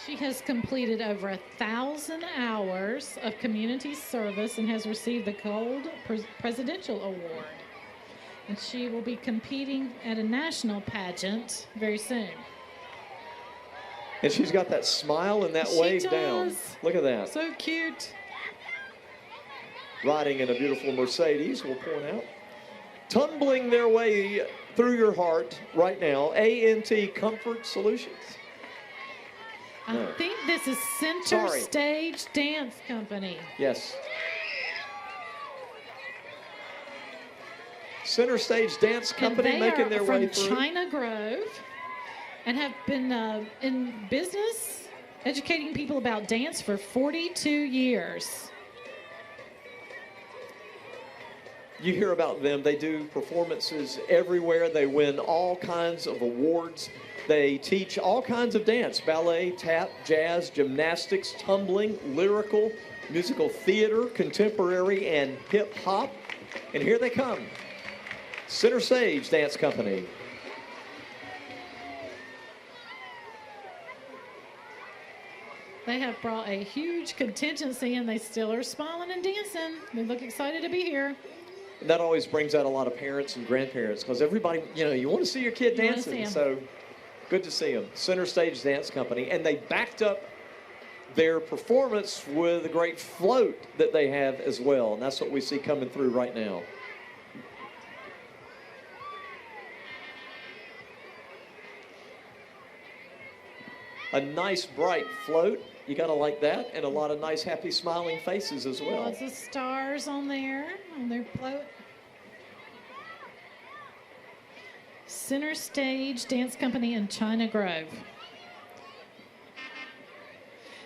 She has completed over 1,000 hours of community service and has received the Gold Presidential Award. And she will be competing at a national pageant very soon. And she's got that smile and that wave down. Look at that. So cute. Riding in a beautiful Mercedes, we'll point out. Tumbling their way through your heart right now, A&T Comfort Solutions. I think this is Center Stage Dance Company. Yes. Center Stage Dance Company making their way through. They are from China Grove and have been in business educating people about dance for 42 years. You hear about them. They do performances everywhere. They win all kinds of awards. They teach all kinds of dance: ballet, tap, jazz, gymnastics, tumbling, lyrical, musical theater, contemporary, and hip hop. And here they come. Center Stage Dance Company. They have brought a huge contingency, and they still are smiling and dancing. They look excited to be here. And that always brings out a lot of parents and grandparents, because everybody, you want to see your kid dancing. So good to see them. Center Stage Dance Company. And they backed up their performance with a great float that they have as well. And that's what we see coming through right now. A nice bright float. You got to like that. And a lot of nice, happy, smiling faces as well. Lots of stars on there, on their float. Center Stage Dance Company in China Grove.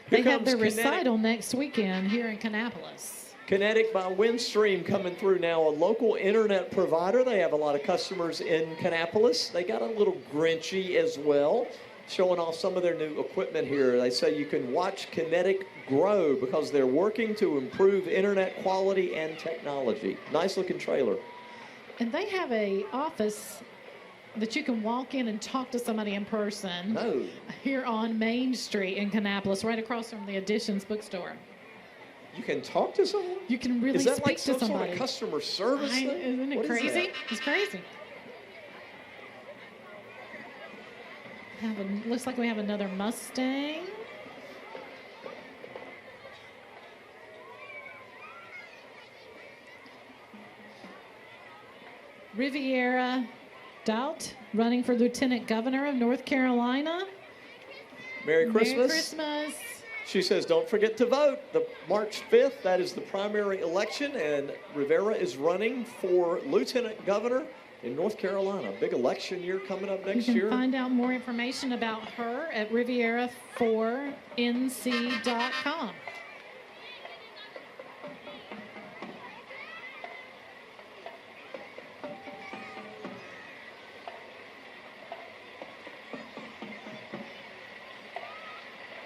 They have their recital next weekend here in Kannapolis. Kinetic by Windstream coming through now, a local internet provider. They have a lot of customers in Kannapolis. They got a little Grinchy as well, showing off some of their new equipment here. They say you can watch Kinetic grow because they're working to improve internet quality and technology. Nice looking trailer. And they have a office that you can walk in and talk to somebody in person here on Main Street in Kannapolis, right across from the Additions bookstore. You can talk to someone? You can really speak to somebody. Is that like some sort of customer service thing? Isn't it crazy? It's crazy. Looks like we have another Mustang. Riviera Doubt running for Lieutenant Governor of North Carolina. Merry Christmas. Merry Christmas. She says, don't forget to vote. The March 5th, that is the primary election, and Rivera is running for Lieutenant Governor in North Carolina. Big election year coming up next year. You can find out more information about her at riviera4nc.com.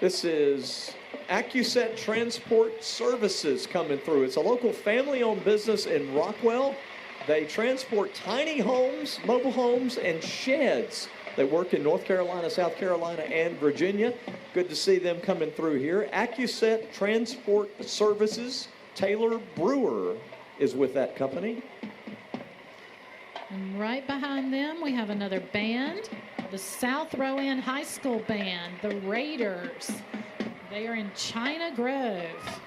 This is AccuSet Transport Services coming through. It's a local family-owned business in Rockwell. They transport tiny homes, mobile homes, and sheds. They work in North Carolina, South Carolina, and Virginia. Good to see them coming through here. AccuSet Transport Services. Taylor Brewer is with that company. And right behind them, we have another band, the South Rowan High School Band, the Raiders. They are in China Grove.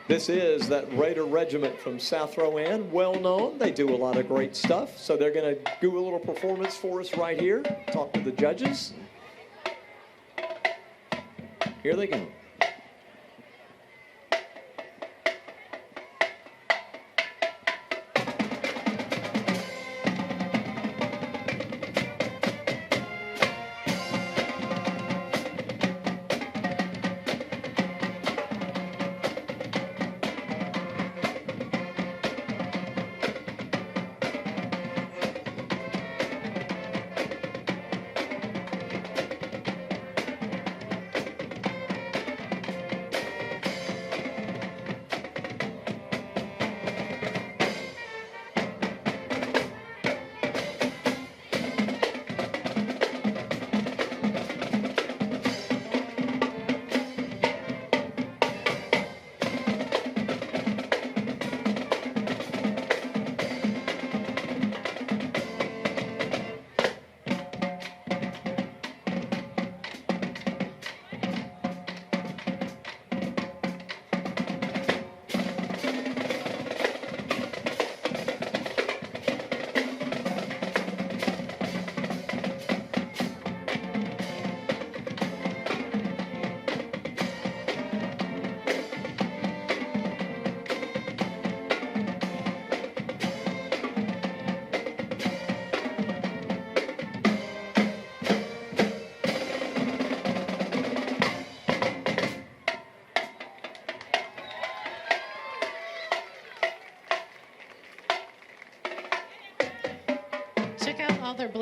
This is that Raider Regiment from South Rowan, well known. They do a lot of great stuff. So they're going to do a little performance for us right here. Talk to the judges. Here they go.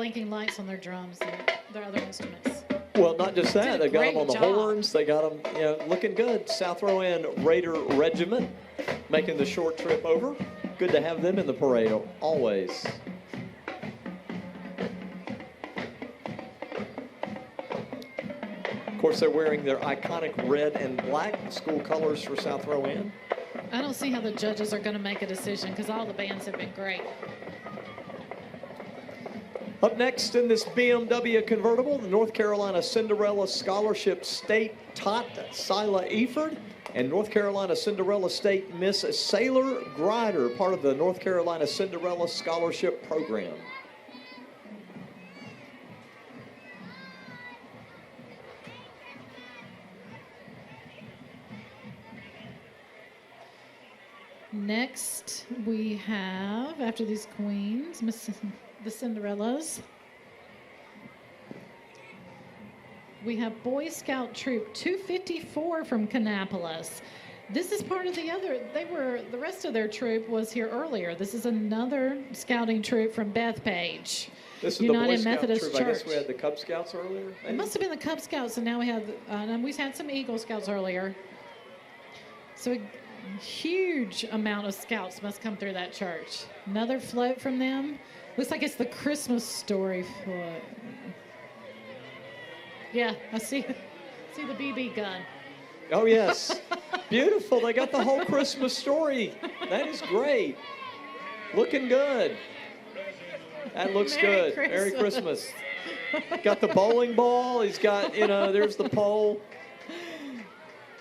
blinking lights on their drums and their other instruments. Well, not just that. They got them on the job. horns. They got them, looking good. South Rowan Raider Regiment making the short trip over. Good to have them in the parade always. Of course, they're wearing their iconic red and black school colors for South Rowan. I don't see how the judges are going to make a decision because all the bands have been great. Up next in this BMW convertible, the North Carolina Cinderella Scholarship State Tot Sila Eford and North Carolina Cinderella State Miss Sailor Grider, part of the North Carolina Cinderella Scholarship Program. Next, we have, after these queens, the Cinderellas, we have Boy Scout Troop 254 from Kannapolis. This is part of the rest of their troop was here earlier. This is another scouting troop from Bethpage. This is United the Boy Scout Methodist troop. Church. I guess we had the Cub Scouts earlier. Maybe? It must have been the Cub Scouts, and now we have, we've had some Eagle Scouts earlier. So a huge amount of scouts must come through that church. Another float from them. Looks like it's the Christmas Story float. Yeah, I see the BB gun. Oh, yes. Beautiful. They got the whole Christmas Story. That is great. Looking good. That looks good. Merry Christmas. Got the bowling ball. He's got, there's the pole.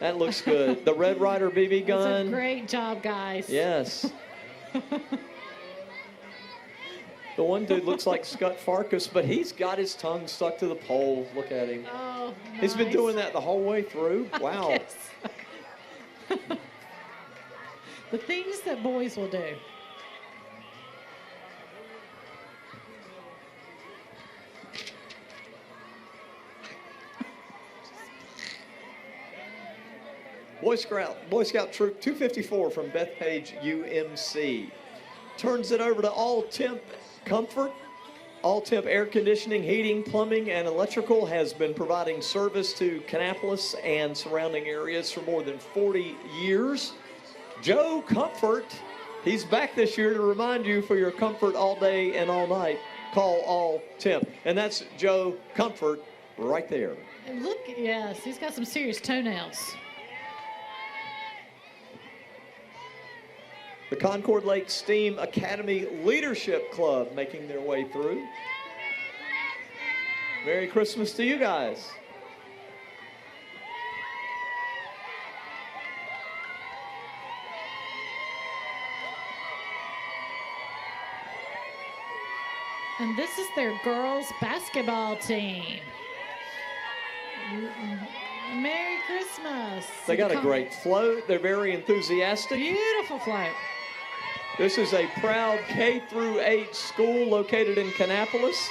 That looks good. The Red Ryder BB gun. That's a great job, guys. Yes. The one dude looks like Scott Farkas, but he's got his tongue stuck to the pole. Look at him. Oh, nice. He's been doing that the whole way through. Wow. Yes. The things that boys will do. Boy Scout Troop 254 from Bethpage UMC. Turns it over to All Temp Comfort. All Temp Air Conditioning, Heating, Plumbing, and Electrical has been providing service to Kannapolis and surrounding areas for more than 40 years. Joe Comfort, he's back this year to remind you for your comfort all day and all night. Call All Temp. And that's Joe Comfort right there. And look, yes, he's got some serious toenails. The Concord Lake Steam Academy Leadership Club making their way through. Merry Christmas to you guys. And this is their girls basketball team. Merry Christmas. They got a great float. They're very enthusiastic. Beautiful float. This is a proud K-8 school located in Kannapolis,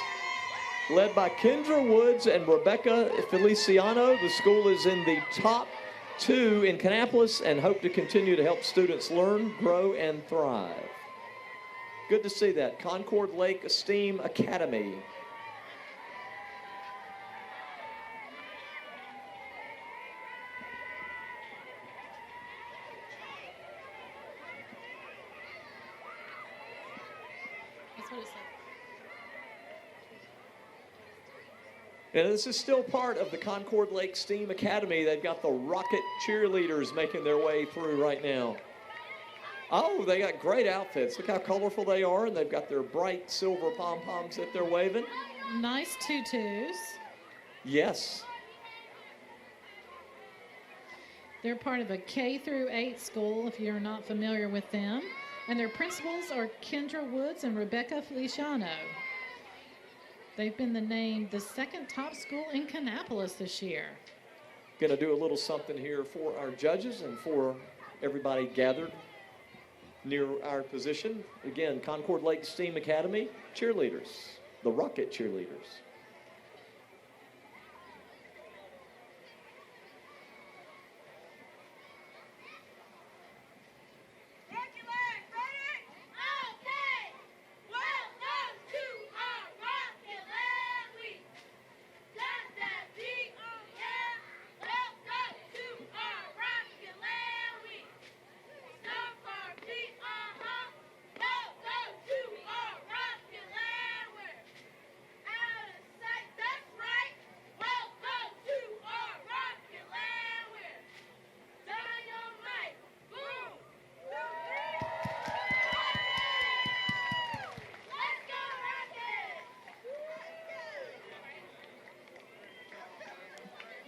led by Kendra Woods and Rebecca Feliciano. The school is in the top 2 in Kannapolis and hope to continue to help students learn, grow, and thrive. Good to see that. Concord Lake Steam Academy. And this is still part of the Concord Lake Steam Academy. They've got the Rocket cheerleaders making their way through right now. Oh, they got great outfits. Look how colorful they are, and they've got their bright silver pom-poms that they're waving. Nice tutus. Yes. They're part of a K-8 school, if you're not familiar with them. And their principals are Kendra Woods and Rebecca Feliciano. They've been named the second top school in Kannapolis this year. Going to do a little something here for our judges and for everybody gathered near our position. Again, Concord Lake Steam Academy cheerleaders, the Rocket cheerleaders.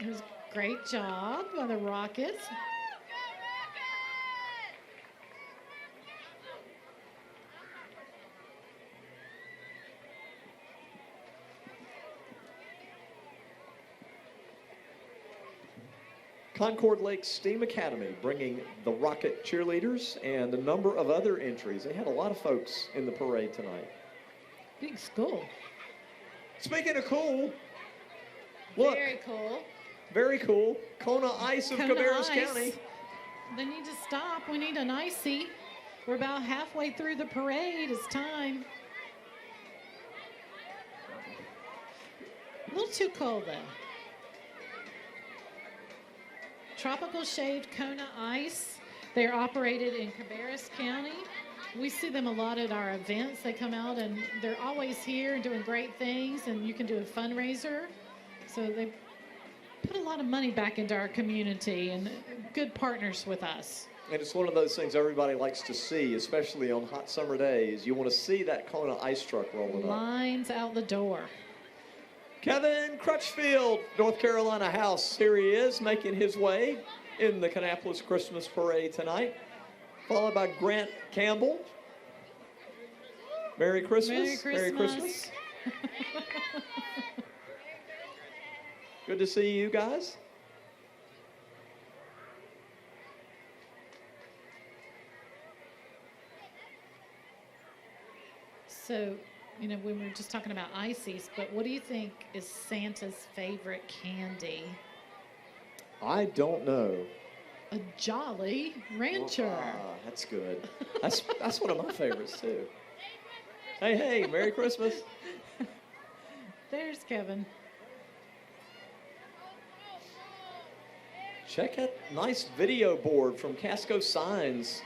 It was a great job by the Rockets. Concord Lake Steam Academy bringing the Rocket cheerleaders and a number of other entries. They had a lot of folks in the parade tonight. Big school. Speaking of cool, look. Very cool. Very cool. Kona Ice of Cabarrus County. They need to stop. We need an icy. We're about halfway through the parade. It's time. A little too cold, though. Tropical Shade Kona Ice. They're operated in Cabarrus County. We see them a lot at our events. They come out and they're always here doing great things, and you can do a fundraiser. So they put a lot of money back into our community and good partners with us. And it's one of those things everybody likes to see, especially on hot summer days. You want to see that Kona ice truck rolling up. Lines out the door. Kevin Crutchfield, North Carolina House. Here he is, making his way in the Kannapolis Christmas Parade tonight. Followed by Grant Campbell. Merry Christmas. Merry Christmas. Good to see you guys. So, you know, we were just talking about ices, but what do you think is Santa's favorite candy? I don't know. A Jolly Rancher. That's good. That's one of my favorites too. Hey, Merry Christmas. There's Kevin. Check out nice video board from Casco Signs.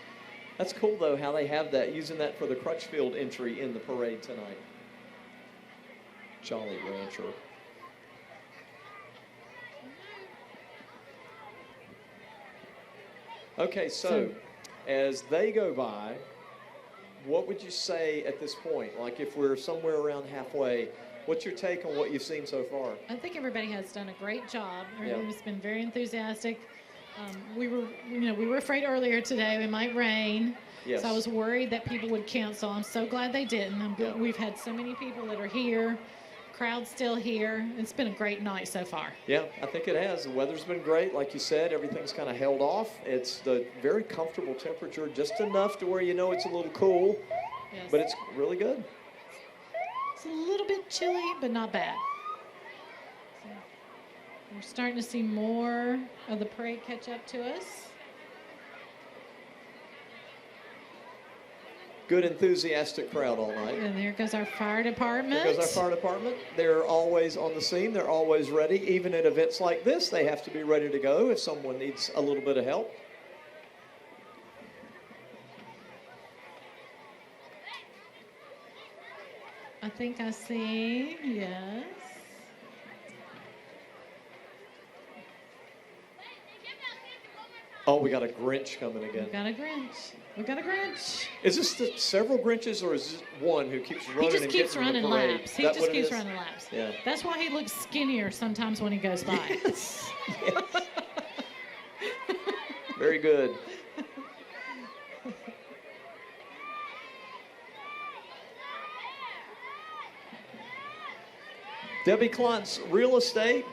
That's cool though how they have that, using that for the Crutchfield entry in the parade tonight. Jolly Rancher. Okay, so as they go by, what would you say at this point? Like if we're somewhere around halfway, what's your take on what you've seen so far? I think everybody has done a great job. Everyone's been very enthusiastic. We were afraid earlier today it might rain. Yes. So I was worried that people would cancel. I'm so glad they didn't. We've had so many people that are here. Crowd's still here. It's been a great night so far. Yeah, I think it has. The weather's been great. Like you said, everything's kind of held off. It's the very comfortable temperature, just enough to where you know it's a little cool, Yes. but it's really good. It's a little bit chilly, but not bad. So we're starting to see more of the parade catch up to us. Good, enthusiastic crowd all night. And there goes our fire department. There goes our fire department. They're always on the scene. They're always ready. Even at events like this, they have to be ready to go if someone needs a little bit of help. I think I see, yes. Oh, we got a Grinch coming again. We got a Grinch. We got a Grinch. Is this several Grinches, or is this one who keeps running? He just and keeps getting in running the parade? laps. He Is that just what it keeps is? running laps. Yeah. That's why he looks skinnier sometimes when he goes by. Yes. Yes. Very good. Debbie Klontz Real Estate,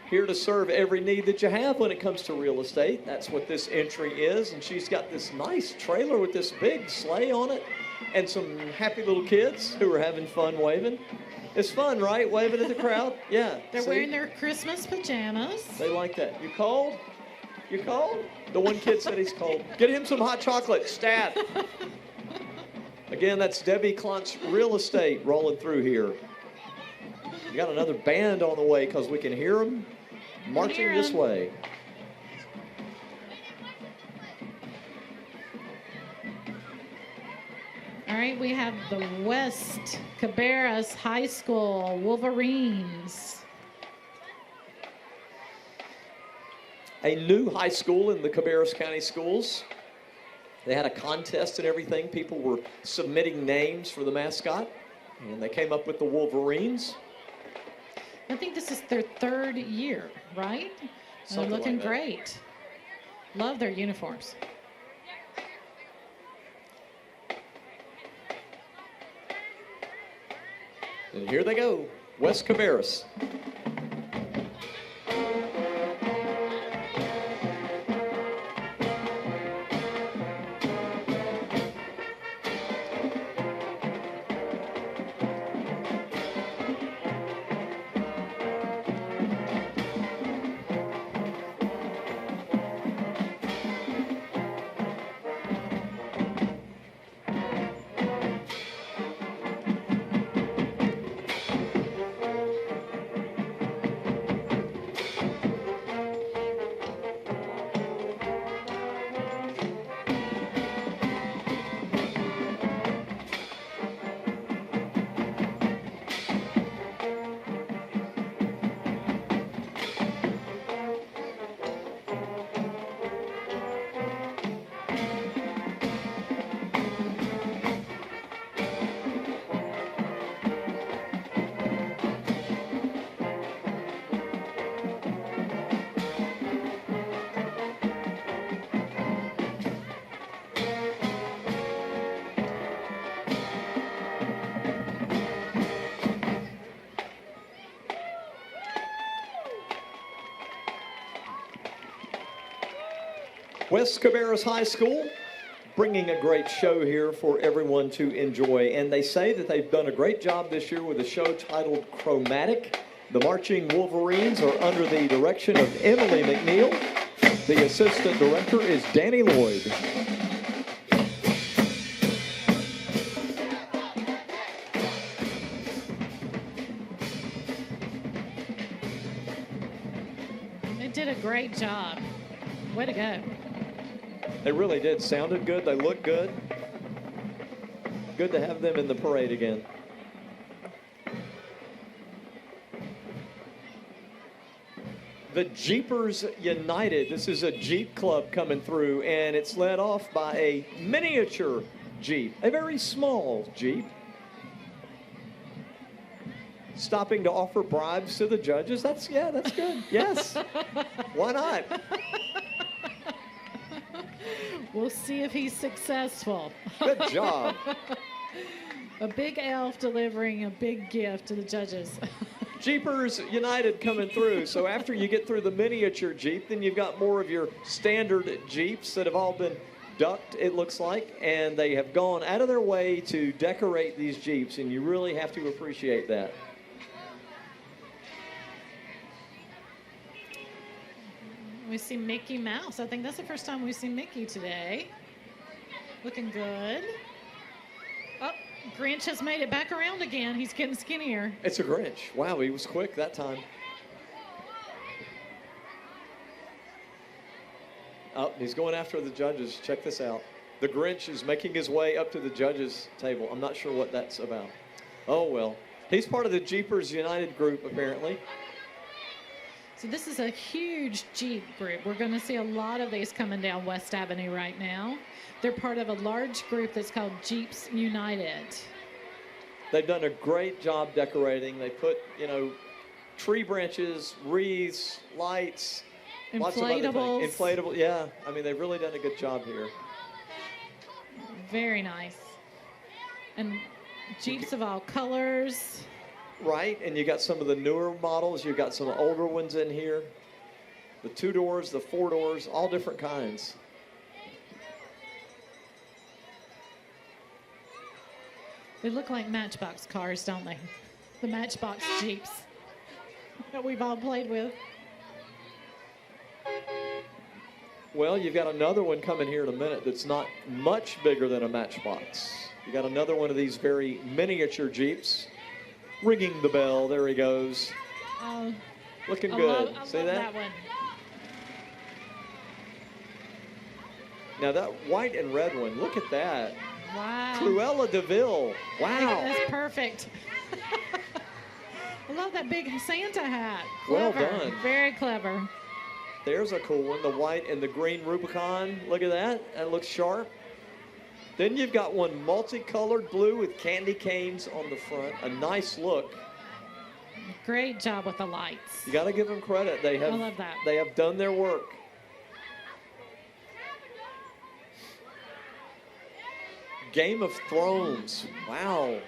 here to serve every need that you have when it comes to real estate. That's what this entry is, and she's got this nice trailer with this big sleigh on it and some happy little kids who are having fun waving. It's fun, right? Waving at the crowd? Yeah. They're see? wearing their Christmas pajamas. They like that. You cold? You cold? The one kid said he's cold. Get him some hot chocolate, stat. Again, that's Debbie Klontz Real Estate rolling through here. You got another band on the way because we can hear them marching this way. All right, we have the West Cabarrus High School Wolverines. A new high school in the Cabarrus County Schools. They had a contest and everything. People were submitting names for the mascot, and they came up with the Wolverines. I think this is their 3rd year, right? They're looking great. Love their uniforms. And here they go, West Cabarrus. West Cabarrus High School bringing a great show here for everyone to enjoy. And they say that they've done a great job this year with a show titled Chromatic. The Marching Wolverines are under the direction of Emily McNeil. The assistant director is Danny Lloyd. They did a great job. Way to go. They really did. Sounded good. They looked good. Good to have them in the parade again. The Jeepers United. This is a Jeep club coming through, and it's led off by a miniature Jeep, a very small Jeep. Stopping to offer bribes to the judges. That's good. Yes. Why not? We'll see if he's successful. Good job. A big elf delivering a big gift to the judges. Jeepers United coming through. So after you get through the miniature Jeep, then you've got more of your standard Jeeps that have all been ducked, it looks like, and they have gone out of their way to decorate these Jeeps, and you really have to appreciate that. We see Mickey Mouse. I think that's the first time we've seen Mickey today. Looking good. Oh, Grinch has made it back around again. He's getting skinnier. It's a Grinch. Wow, he was quick that time. Oh, he's going after the judges. Check this out. The Grinch is making his way up to the judges' table. I'm not sure what that's about. Oh, well. He's part of the Jeepers United group, apparently. So this is a huge Jeep group. We're going to see a lot of these coming down West Avenue right now. They're part of a large group that's called Jeeps United. They've done a great job decorating. They put, tree branches, wreaths, lights, lots of other things. Inflatable, yeah. I mean, they've really done a good job here. Very nice. And Jeeps of all colors. Right, and you got some of the newer models. You've got some older ones in here. The 2 doors, the 4 doors, all different kinds. They look like Matchbox cars, don't they? The Matchbox Jeeps that we've all played with. Well, you've got another one coming here in a minute that's not much bigger than a Matchbox. You got another one of these very miniature Jeeps. Ringing the bell. There he goes. Looking good. See love that? That one. Now that white and red one, look at that. Wow. Cruella DeVille. Wow. That's perfect. I love that big Santa hat. Well Clever. done. Very clever. There's a cool one. The white and the green Rubicon. Look at that. That looks sharp. Then you've got one multicolored blue with candy canes on the front. A nice look. Great job with the lights. You got to give them credit. They have, I love that. They have done their work. Game of Thrones. Wow.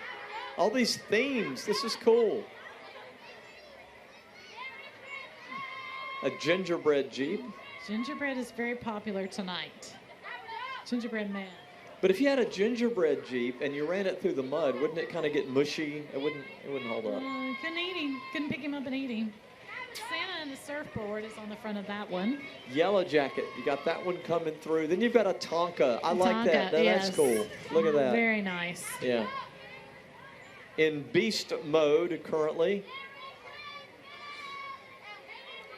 All these themes. This is cool. A gingerbread Jeep. Gingerbread is very popular tonight. Gingerbread man. But if you had a gingerbread Jeep and you ran it through the mud, wouldn't it kind of get mushy? It wouldn't hold up. Couldn't eat him. Couldn't pick him up and eat him. Santa and the surfboard is on the front of that one. Yellow Jacket. You got that one coming through. Then you've got a Tonka. I like that. Yes. That's cool. Look at that. Very nice. Yeah. In beast mode currently.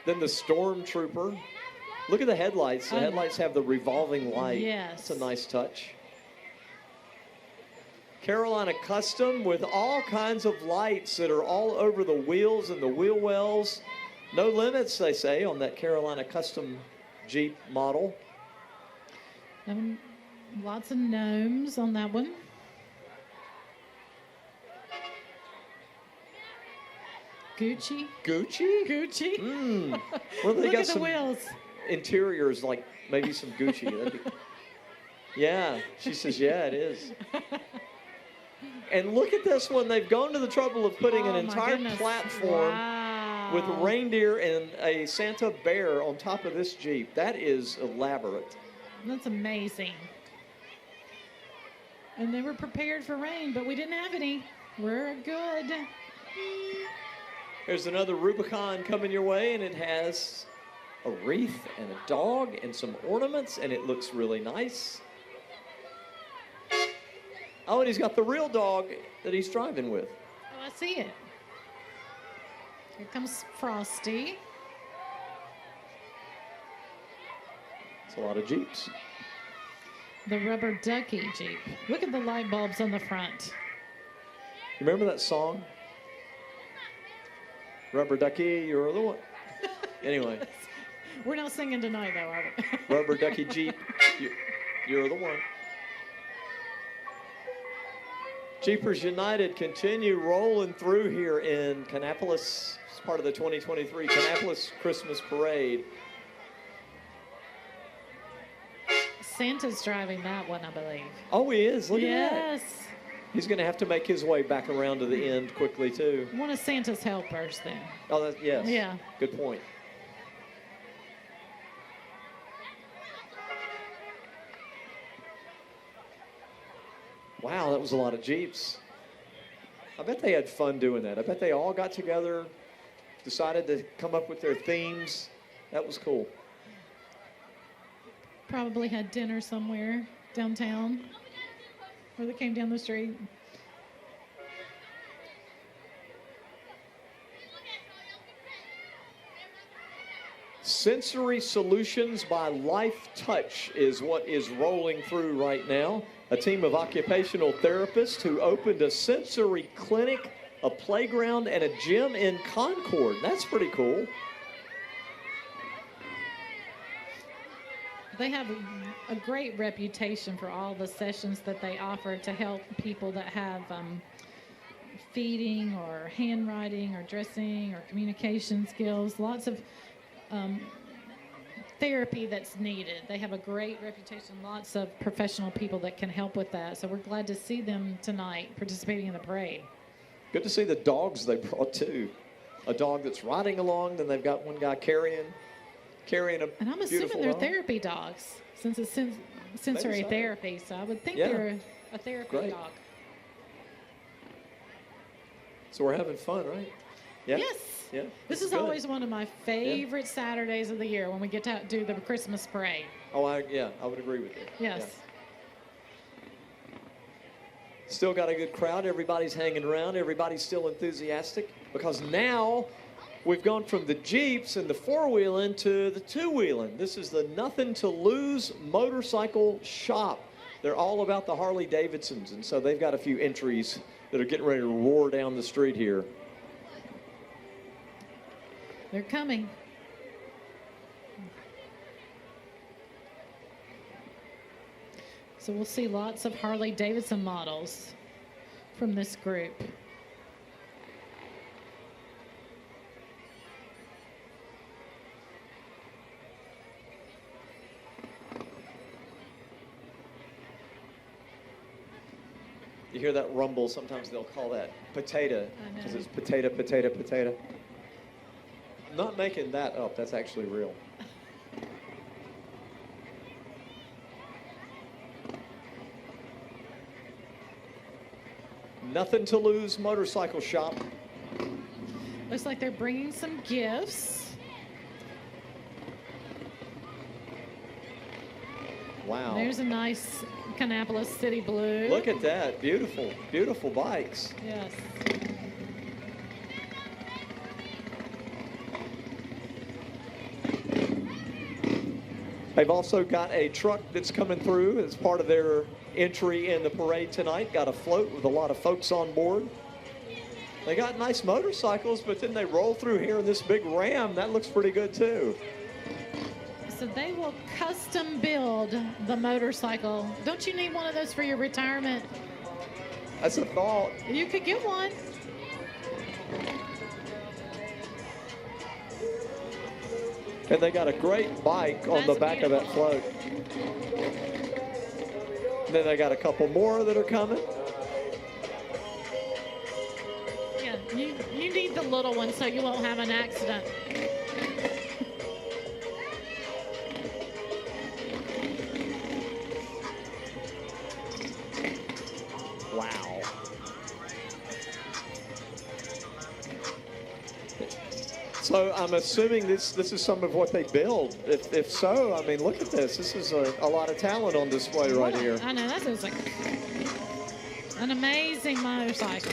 Then the Stormtrooper. Look at the headlights. The headlights have the revolving light. Yes. It's a nice touch. Carolina Custom with all kinds of lights that are all over the wheels and the wheel wells. No limits, they say, on that Carolina Custom Jeep model. Lots of gnomes on that one. Gucci. Well, they Look got at the some wheels. interiors, like maybe some Gucci. Yeah, she says, yeah, it is. And look at this one. They've gone to the trouble of putting an entire platform with reindeer and a Santa bear on top of this Jeep. That is elaborate. That's amazing. And they were prepared for rain, but we didn't have any. We're good. There's another Rubicon coming your way, and it has a wreath and a dog and some ornaments, and it looks really nice. Oh, and he's got the real dog that he's driving with. Oh, I see it. Here comes Frosty. It's a lot of Jeeps. The rubber ducky Jeep. Look at the light bulbs on the front. Remember that song? Rubber ducky, you're the one. Anyway. We're not singing tonight, though, are we? Rubber ducky Jeep, you're the one. Jeepers United continue rolling through here in Kannapolis. It's part of the 2023 Kannapolis Christmas Parade. Santa's driving that one, I believe. Oh, he is. Look at that. Yes. He's going to have to make his way back around to the end quickly, too. One of Santa's helpers, then. Oh, yes. Yeah. Good point. Wow, that was a lot of Jeeps. I bet they had fun doing that. I bet they all got together, decided to come up with their themes. That was cool. Probably had dinner somewhere downtown, or they came down the street. Sensory Solutions by Life Touch is what is rolling through right now. A team of occupational therapists who opened a sensory clinic, a playground, and a gym in Concord. That's pretty cool. They have a great reputation for all the sessions that they offer to help people that have feeding or handwriting or dressing or communication skills. Lots of therapy that's needed. They have a great reputation, lots of professional people that can help with that. So we're glad to see them tonight participating in the parade. Good to see the dogs they brought too. A dog that's riding along, then they've got one guy carrying a And I'm assuming they're therapy dogs, since it's sensory therapy. So I would think they're a therapy dog. So we're having fun, right? Yeah. Yes. Yeah. This is always one of my favorite Saturdays of the year when we get to do the Christmas parade. Oh, I would agree with you. Yes. Yeah. Still got a good crowd. Everybody's hanging around. Everybody's still enthusiastic because now we've gone from the Jeeps and the four-wheeling to the two-wheeling. This is the Nothing to Lose Motorcycle Shop. They're all about the Harley Davidsons, and so they've got a few entries that are getting ready to roar down the street here. They're coming. So we'll see lots of Harley Davidson models from this group. You hear that rumble, sometimes they'll call that potato, because it's potato, potato, potato. I'm not making that up, that's actually real. Nothing to Lose Motorcycle Shop. Looks like they're bringing some gifts. Wow. There's a nice Kannapolis City Blue. Look at that. Beautiful, beautiful bikes. Yes. They've also got a truck that's coming through as part of their entry in the parade tonight. Got a float with a lot of folks on board. They got nice motorcycles, but then they roll through here in this big Ram. That looks pretty good too. So they will custom build the motorcycle. Don't you need one of those for your retirement? That's a thought. You could get one. And they got a great bike on the back of that float. And then they got a couple more that are coming. Yeah, you need the little one so you won't have an accident. Wow. So I'm assuming this is some of what they build. If so, I mean, look at this. This is a lot of talent on display right here. I know, that is like an amazing motorcycle.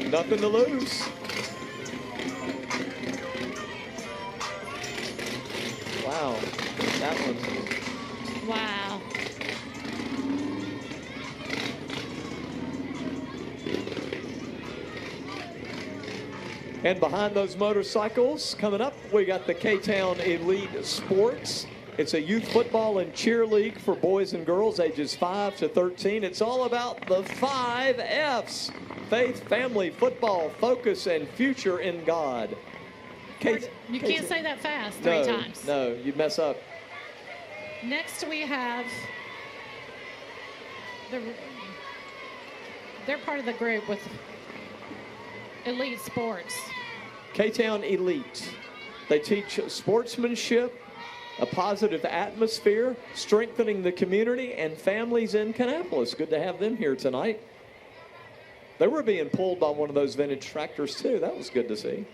Nothing to lose. Wow, that one. Wow. And behind those motorcycles, coming up, we got the K-Town Elite Sports. It's a youth football and cheer league for boys and girls ages 5 to 13. It's all about the 5 F's: faith, family, football, focus, and future in God. You can't say that fast three times. No, you'd mess up. Next we have, they're part of the group with Elite Sports. K-Town Elite. They teach sportsmanship, a positive atmosphere, strengthening the community and families in Kannapolis. Good to have them here tonight. They were being pulled by one of those vintage tractors too. That was good to see.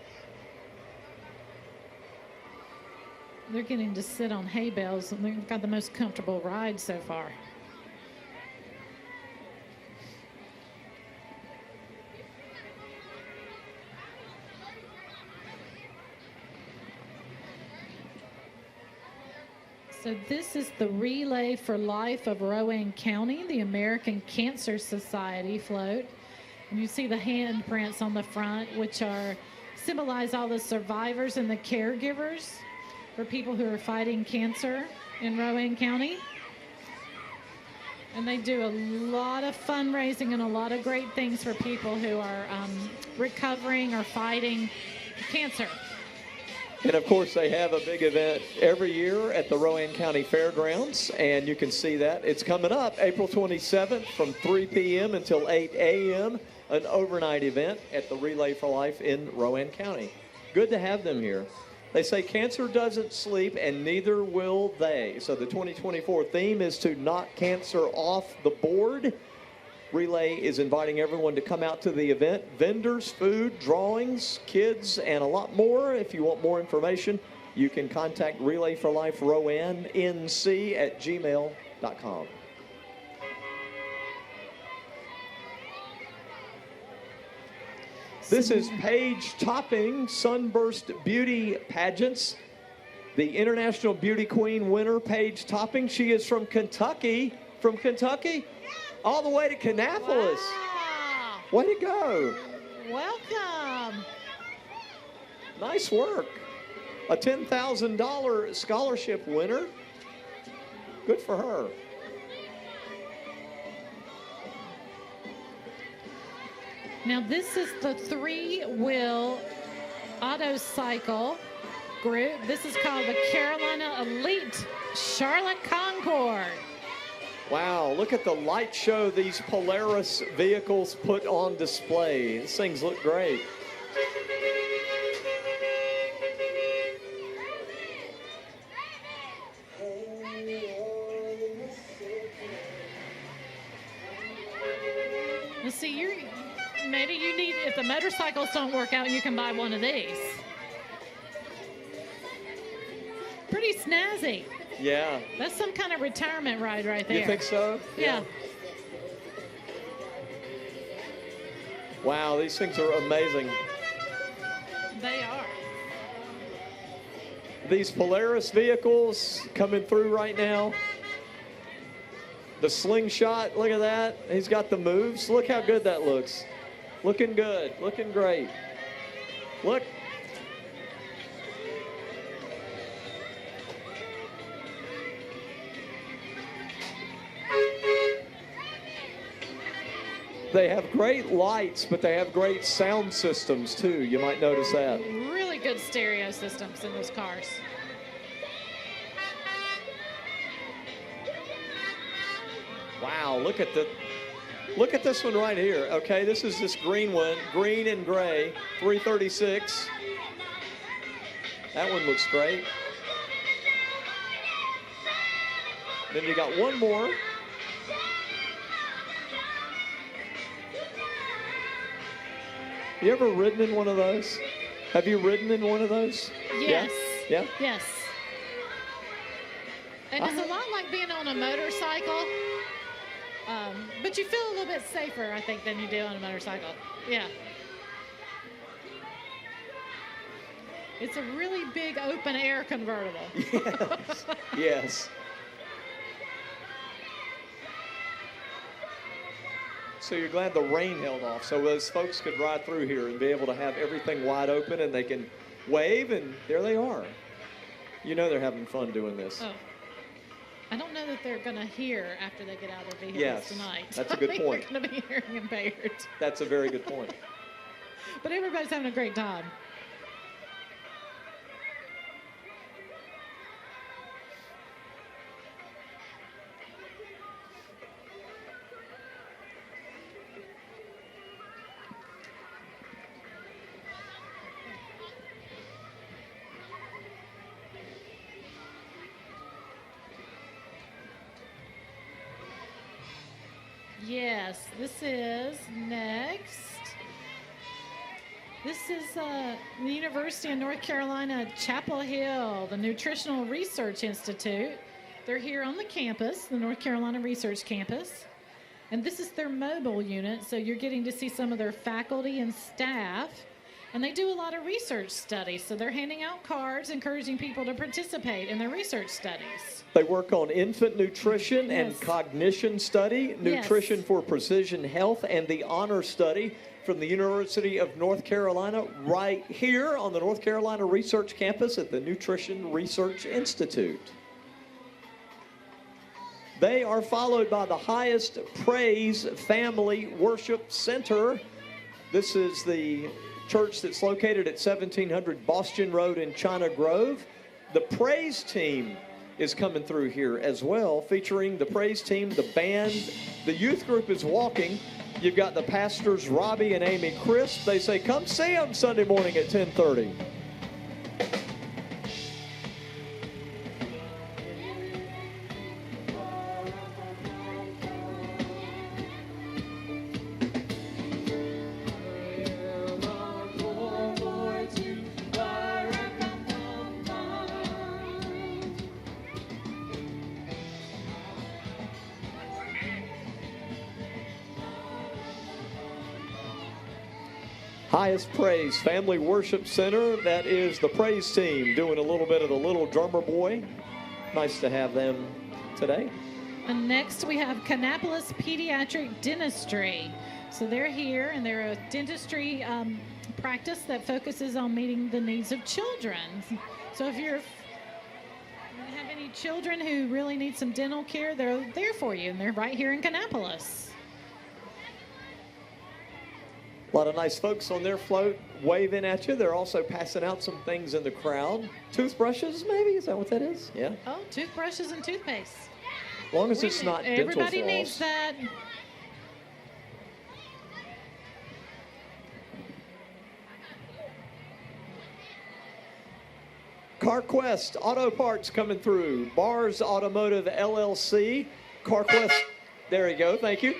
They're getting to sit on hay bales, and they've got the most comfortable ride so far. So this is the Relay for Life of Rowan County, the American Cancer Society float. And you see the handprints on the front, which symbolize all the survivors and the caregivers for people who are fighting cancer in Rowan County. And they do a lot of fundraising and a lot of great things for people who are recovering or fighting cancer. And of course, they have a big event every year at the Rowan County Fairgrounds, and you can see that. It's coming up April 27th from 3 p.m. until 8 a.m., an overnight event at the Relay for Life in Rowan County. Good to have them here. They say cancer doesn't sleep, and neither will they. So the 2024 theme is to knock cancer off the board. Relay is inviting everyone to come out to the event. Vendors, food, drawings, kids, and a lot more. If you want more information, you can contact Relay for Life Rowan NC at gmail.com. This is page-topping Sunburst Beauty Pageants. The International Beauty Queen winner, Paige Topping. She is from Kentucky. From Kentucky? All the way to Kannapolis. Wow. Way to go. Welcome. Nice work. A $10,000 scholarship winner. Good for her. Now this is the three-wheel auto cycle group. This is called the Carolina Elite Charlotte Concord. Wow, look at the light show these Polaris vehicles put on display. These things look great. Well, see, maybe you need, if the motorcycles don't work out, you can buy one of these. Pretty snazzy. Yeah. That's some kind of retirement ride right there. You think so? Yeah. Wow, these things are amazing. They are. These Polaris vehicles coming through right now. The slingshot, look at that. He's got the moves. Look how good that looks. Looking good, looking great. Look. They have great lights, but they have great sound systems too. You might notice that. Really good stereo systems in those cars. Wow, look at this one right here. Okay, this is this green one, green and gray, 336. That one looks great. Then you got one more. You ever ridden in one of those? Have you ridden in one of those? Yes. Yeah? Yes. And it's a lot like being on a motorcycle, but you feel a little bit safer, I think, than you do on a motorcycle. Yeah. It's a really big open air convertible. Yes. Yes. So you're glad the rain held off, so those folks could ride through here and be able to have everything wide open, and they can wave, and there they are. You know they're having fun doing this. Oh. I don't know that they're going to hear after they get out of their vehicles tonight. That's a good point. I think they're going to be hearing impaired. That's a very good point. But everybody's having a great time. Yes, this is next. This is the University of North Carolina, Chapel Hill, the Nutritional Research Institute. They're here on the campus, the North Carolina Research Campus. And this is their mobile unit, so you're getting to see some of their faculty and staff. And they do a lot of research studies, so they're handing out cards, encouraging people to participate in their research studies. They work on infant nutrition Yes. and cognition study, nutrition Yes. for precision health, and the honor study from the University of North Carolina right here on the North Carolina Research Campus at the Nutrition Research Institute. They are followed by the Highest Praise Family Worship Center. This is the church that's located at 1700 Boston Road in China Grove. The praise team is coming through here as well, featuring the praise team, the band. The youth group is walking. You've got the pastors, Robbie and Amy Crisp. They say, come see them Sunday morning at 10:30. Highest Praise Family Worship Center. That is the praise team doing a little bit of the Little Drummer Boy. Nice to have them today. And next we have Kannapolis Pediatric Dentistry. So they're here, and they're a dentistry practice that focuses on meeting the needs of children. So if you have any children who really need some dental care, they're there for you, and they're right here in Kannapolis. A lot of nice folks on their float waving at you. They're also passing out some things in the crowd. Toothbrushes, maybe? Is that what that is? Yeah. Oh, toothbrushes and toothpaste. As long as it's not dental floss. Everybody needs that. CarQuest Auto Parts coming through. Bars Automotive LLC. CarQuest. There you go. Thank you.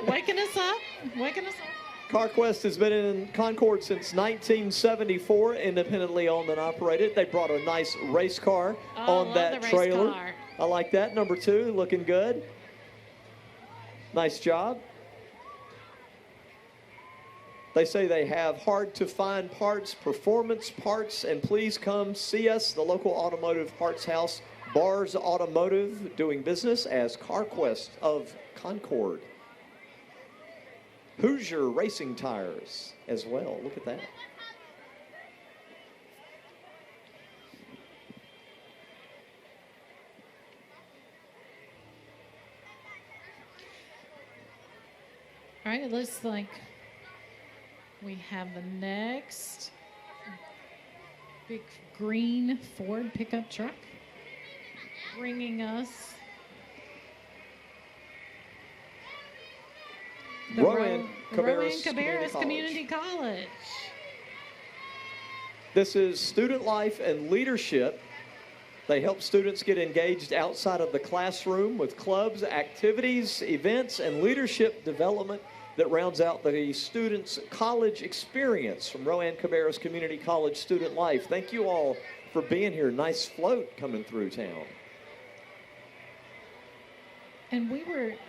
Waking us up. Waking us up. CarQuest has been in Concord since 1974, independently owned and operated. They brought a nice race car on that trailer. Car. I like that. Number 2, looking good. Nice job. They say they have hard-to-find parts, performance parts, and please come see us, the local automotive parts house, Bars Automotive, doing business as CarQuest of Concord. Hoosier Racing Tires as well. Look at that. All right, it looks like we have the next big green Ford pickup truck bringing us the Rowan Cabarrus Community College. This is student life and leadership. They help students get engaged outside of the classroom with clubs, activities, events, and leadership development that rounds out the students' college experience from Rowan Cabarrus Community College Student Life. Thank you all for being here. Nice float coming through town. And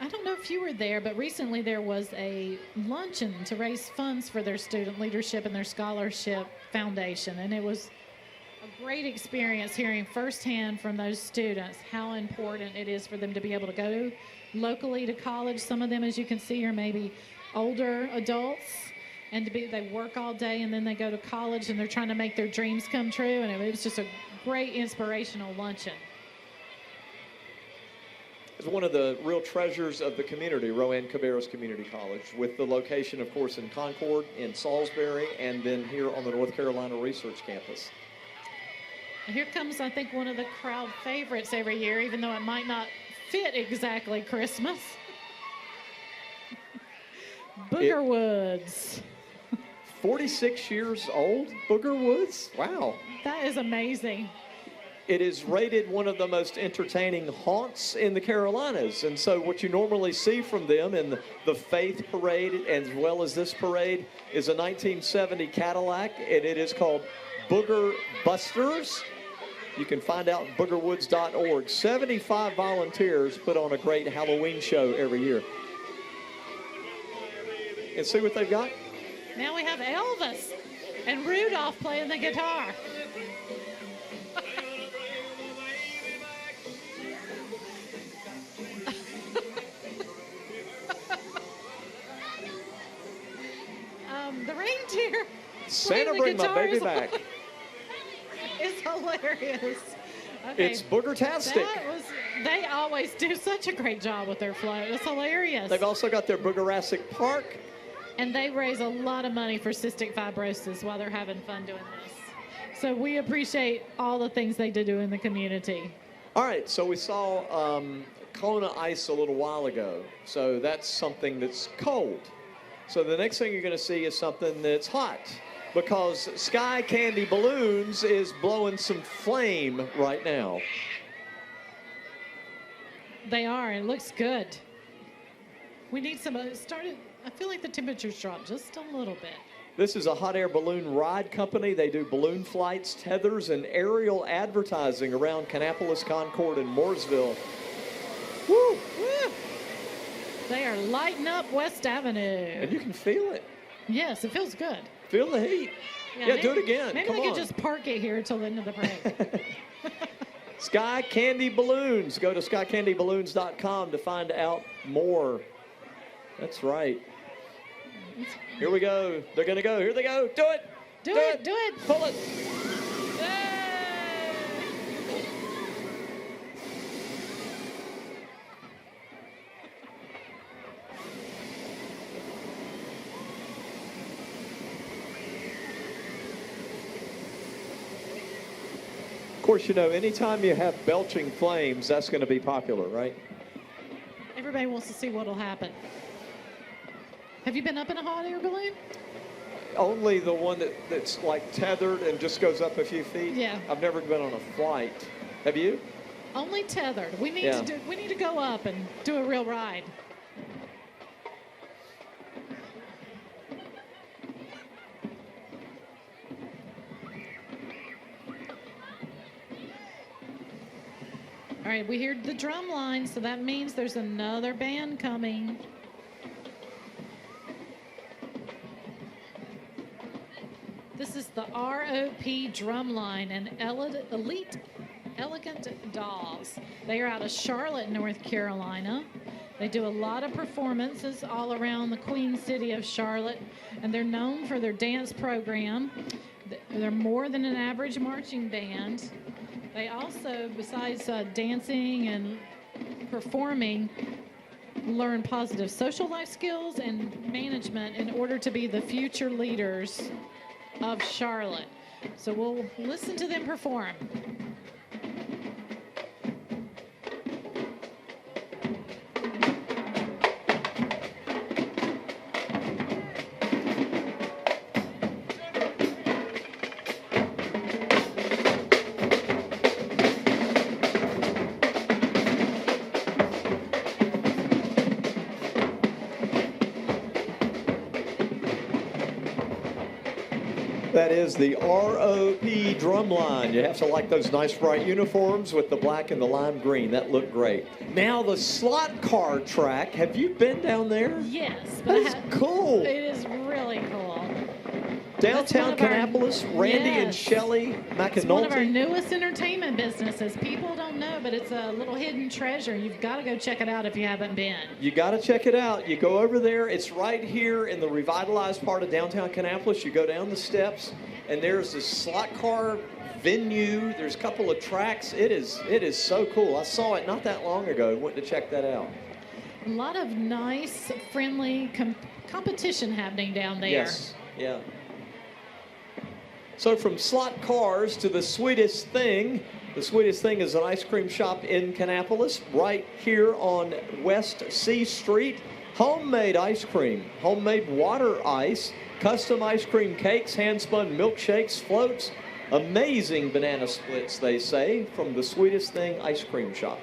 I don't know if you were there, but recently there was a luncheon to raise funds for their student leadership and their scholarship foundation. And it was a great experience hearing firsthand from those students how important it is for them to be able to go locally to college. Some of them, as you can see, are maybe older adults, and they work all day and then they go to college and they're trying to make their dreams come true. And it was just a great inspirational luncheon. It's one of the real treasures of the community, Rowan Cabarrus Community College, with the location, of course, in Concord, in Salisbury, and then here on the North Carolina Research Campus. Here comes, I think, one of the crowd favorites every year, even though it might not fit exactly Christmas. Booger Woods. 46 years old, Booger Woods? Wow. That is amazing. It is rated one of the most entertaining haunts in the Carolinas. And so what you normally see from them in the Faith Parade, as well as this parade, is a 1970 Cadillac, and it is called Booger Busters. You can find out at boogerwoods.org. 75 volunteers put on a great Halloween show every year. And see what they've got? Now we have Elvis and Rudolph playing the guitar. The reindeer. Santa, bring my baby back. It's hilarious. Okay, it's booger-tastic. They always do such a great job with their float. It's hilarious. They've also got their Boogerassic Park. And they raise a lot of money for cystic fibrosis while they're having fun doing this. So we appreciate all the things they do in the community. All right, so we saw Kona ice a little while ago. So that's something that's cold. So the next thing you're going to see is something that's hot, because Sky Candy Balloons is blowing some flame right now. They are, and it looks good. We need some, I feel like the temperature's dropped just a little bit. This is a hot air balloon ride company. They do balloon flights, tethers, and aerial advertising around Kannapolis, Concord, and Mooresville. Woo! Woo! They are lighting up West Avenue. And you can feel it. Yes, it feels good. Feel the heat. Yeah, do it again. Maybe Come they on. could just park it here until the end of the break. Sky Candy Balloons. Go to skycandyballoons.com to find out more. That's right. Here we go. They're going to go. Here they go. Do it. Do it. Do it. Pull it. Yay! Of course, you know, anytime you have belching flames, that's going to be popular, right? Everybody wants to see what will happen. Have you been up in a hot air balloon? Only the one that's like tethered and just goes up a few feet. Yeah. I've never been on a flight. Have you? Only tethered. We need to go up and do a real ride. All right, we hear the drum line, so that means there's another band coming. This is the ROP Drumline and Elite Elegant Dolls. They are out of Charlotte, North Carolina. They do a lot of performances all around the Queen City of Charlotte, and they're known for their dance program. They're more than an average marching band. They also, besides dancing and performing, learn positive social life skills and management in order to be the future leaders of Charlotte. So we'll listen to them perform. That is the ROP Drumline. You have to like those nice bright uniforms with the black and the lime green. That looked great. Now the slot car track. Have you been down there? Yes. That's cool. It is really cool. Downtown Kannapolis, Randy and Shelley McAnulty. It's one of our newest entertainment businesses. People don't know, but it's a little hidden treasure. You've got to go check it out if you haven't been. You got to check it out. You go over there. It's right here in the revitalized part of downtown Kannapolis. You go down the steps, and there's this slot car venue. There's a couple of tracks. It is so cool. I saw it not that long ago. Went to check that out. A lot of nice, friendly competition happening down there. Yes. Yeah. So from slot cars to the sweetest thing. The sweetest thing is an ice cream shop in Kannapolis, right here on West C Street. Homemade ice cream, homemade water ice, custom ice cream cakes, hand-spun milkshakes, floats, amazing banana splits, they say, from the sweetest thing ice cream shop.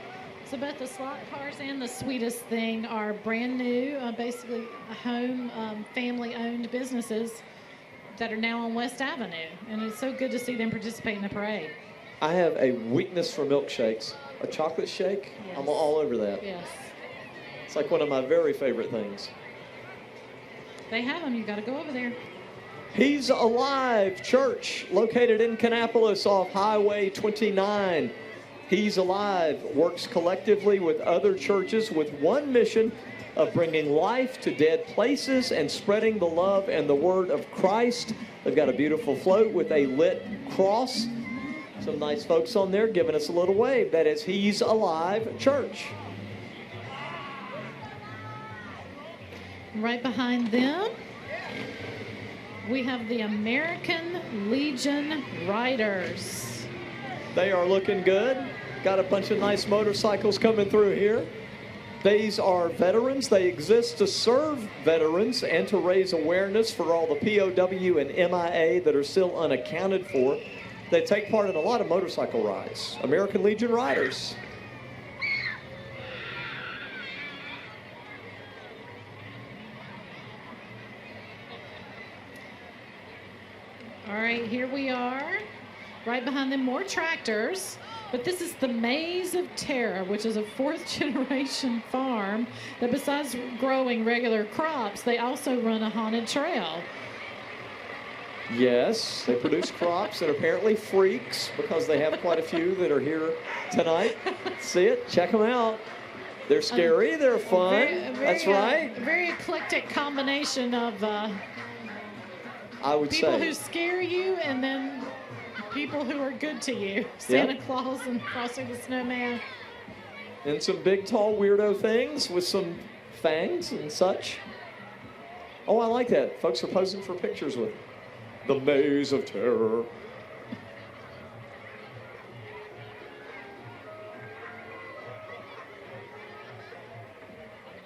So both the slot cars and the sweetest thing are brand new, basically home, family-owned businesses that are now on West Avenue, and it's so good to see them participate in the parade. I have a weakness for milkshakes. A chocolate shake, yes. I'm all over that. Yes. It's like one of my very favorite things. They have them. You got to go over there. He's Alive Church, located in Kannapolis off Highway 29. He's Alive works collectively with other churches with one mission of bringing life to dead places and spreading the love and the word of Christ. They've got a beautiful float with a lit cross. Some nice folks on there giving us a little wave. That is He's Alive Church. Right behind them, we have the American Legion Riders. They are looking good. Got a bunch of nice motorcycles coming through here. These are veterans. They exist to serve veterans and to raise awareness for all the POW and MIA that are still unaccounted for. They take part in a lot of motorcycle rides. American Legion Riders. All right, here we are. Right behind them, more tractors. But this is the Maze of Terror, which is a fourth-generation farm that besides growing regular crops, they also run a haunted trail. Yes, they produce crops and apparently freaks because they have quite a few that are here tonight. See it? Check them out. They're scary. They're fun. That's right. A very eclectic combination of I would people say who scare you and then people who are good to you. Santa Claus and Frosty the Snowman. And some big, tall, weirdo things with some fangs and such. Oh, I like that. Folks are posing for pictures with the Maze of Terror.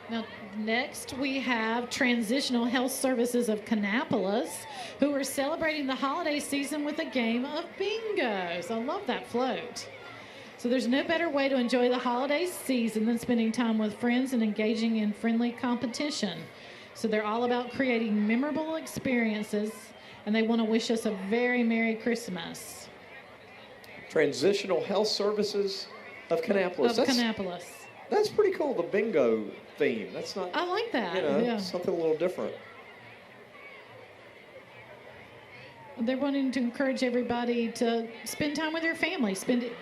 Now, next we have Transitional Health Services of Kannapolis, who are celebrating the holiday season with a game of bingos. I love that float. So there's no better way to enjoy the holiday season than spending time with friends and engaging in friendly competition. So they're all about creating memorable experiences, and they want to wish us a very Merry Christmas. Transitional Health Services of Kannapolis. Kannapolis. That's pretty cool, the bingo theme. That's not, I like that. yeah. Something a little different. They're wanting to encourage everybody to spend time with their family, spend it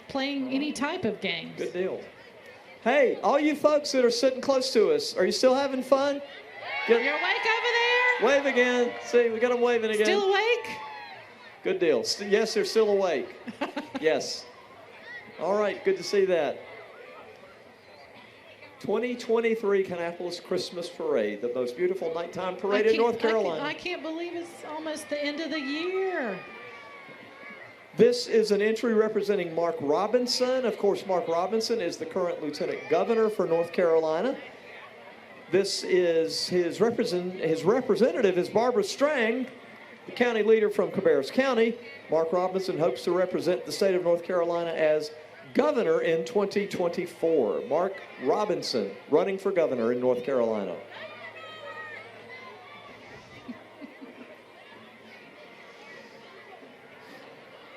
playing any type of games. Good deal. Hey, all you folks that are sitting close to us, are you still having fun? You're awake over there? Wave again. See, we got them waving again. Still awake? Good deal. Yes, they're still awake. Yes. All right, good to see that. 2023 Kannapolis Christmas Parade, the most beautiful nighttime parade in North Carolina. I can't believe it's almost the end of the year. This is an entry representing Mark Robinson. Of course, Mark Robinson is the current Lieutenant Governor for North Carolina. This is his representative is Barbara Strang, the county leader from Cabarrus County. Mark Robinson hopes to represent the state of North Carolina as governor in 2024. Mark Robinson running for governor in North Carolina.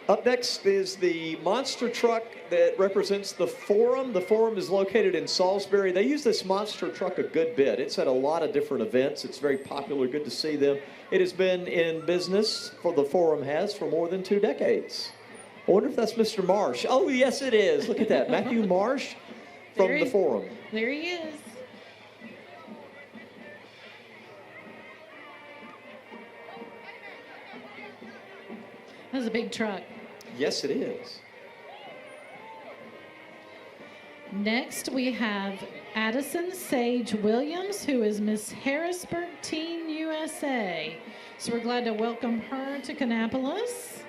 Up next is the monster truck that represents the Forum. The Forum is located in Salisbury. They use this monster truck a good bit. It's at a lot of different events. It's very popular. Good to see them. It has been in business, for the Forum has, for more than 2 decades. I wonder if that's Mr. Marsh. Oh, yes, it is. Look at that. Matthew Marsh from the Forum. There he is. That's a big truck. Yes, it is. Next, we have Addison Sage Williams, who is Miss Harrisburg Teen USA. So we're glad to welcome her to Kannapolis.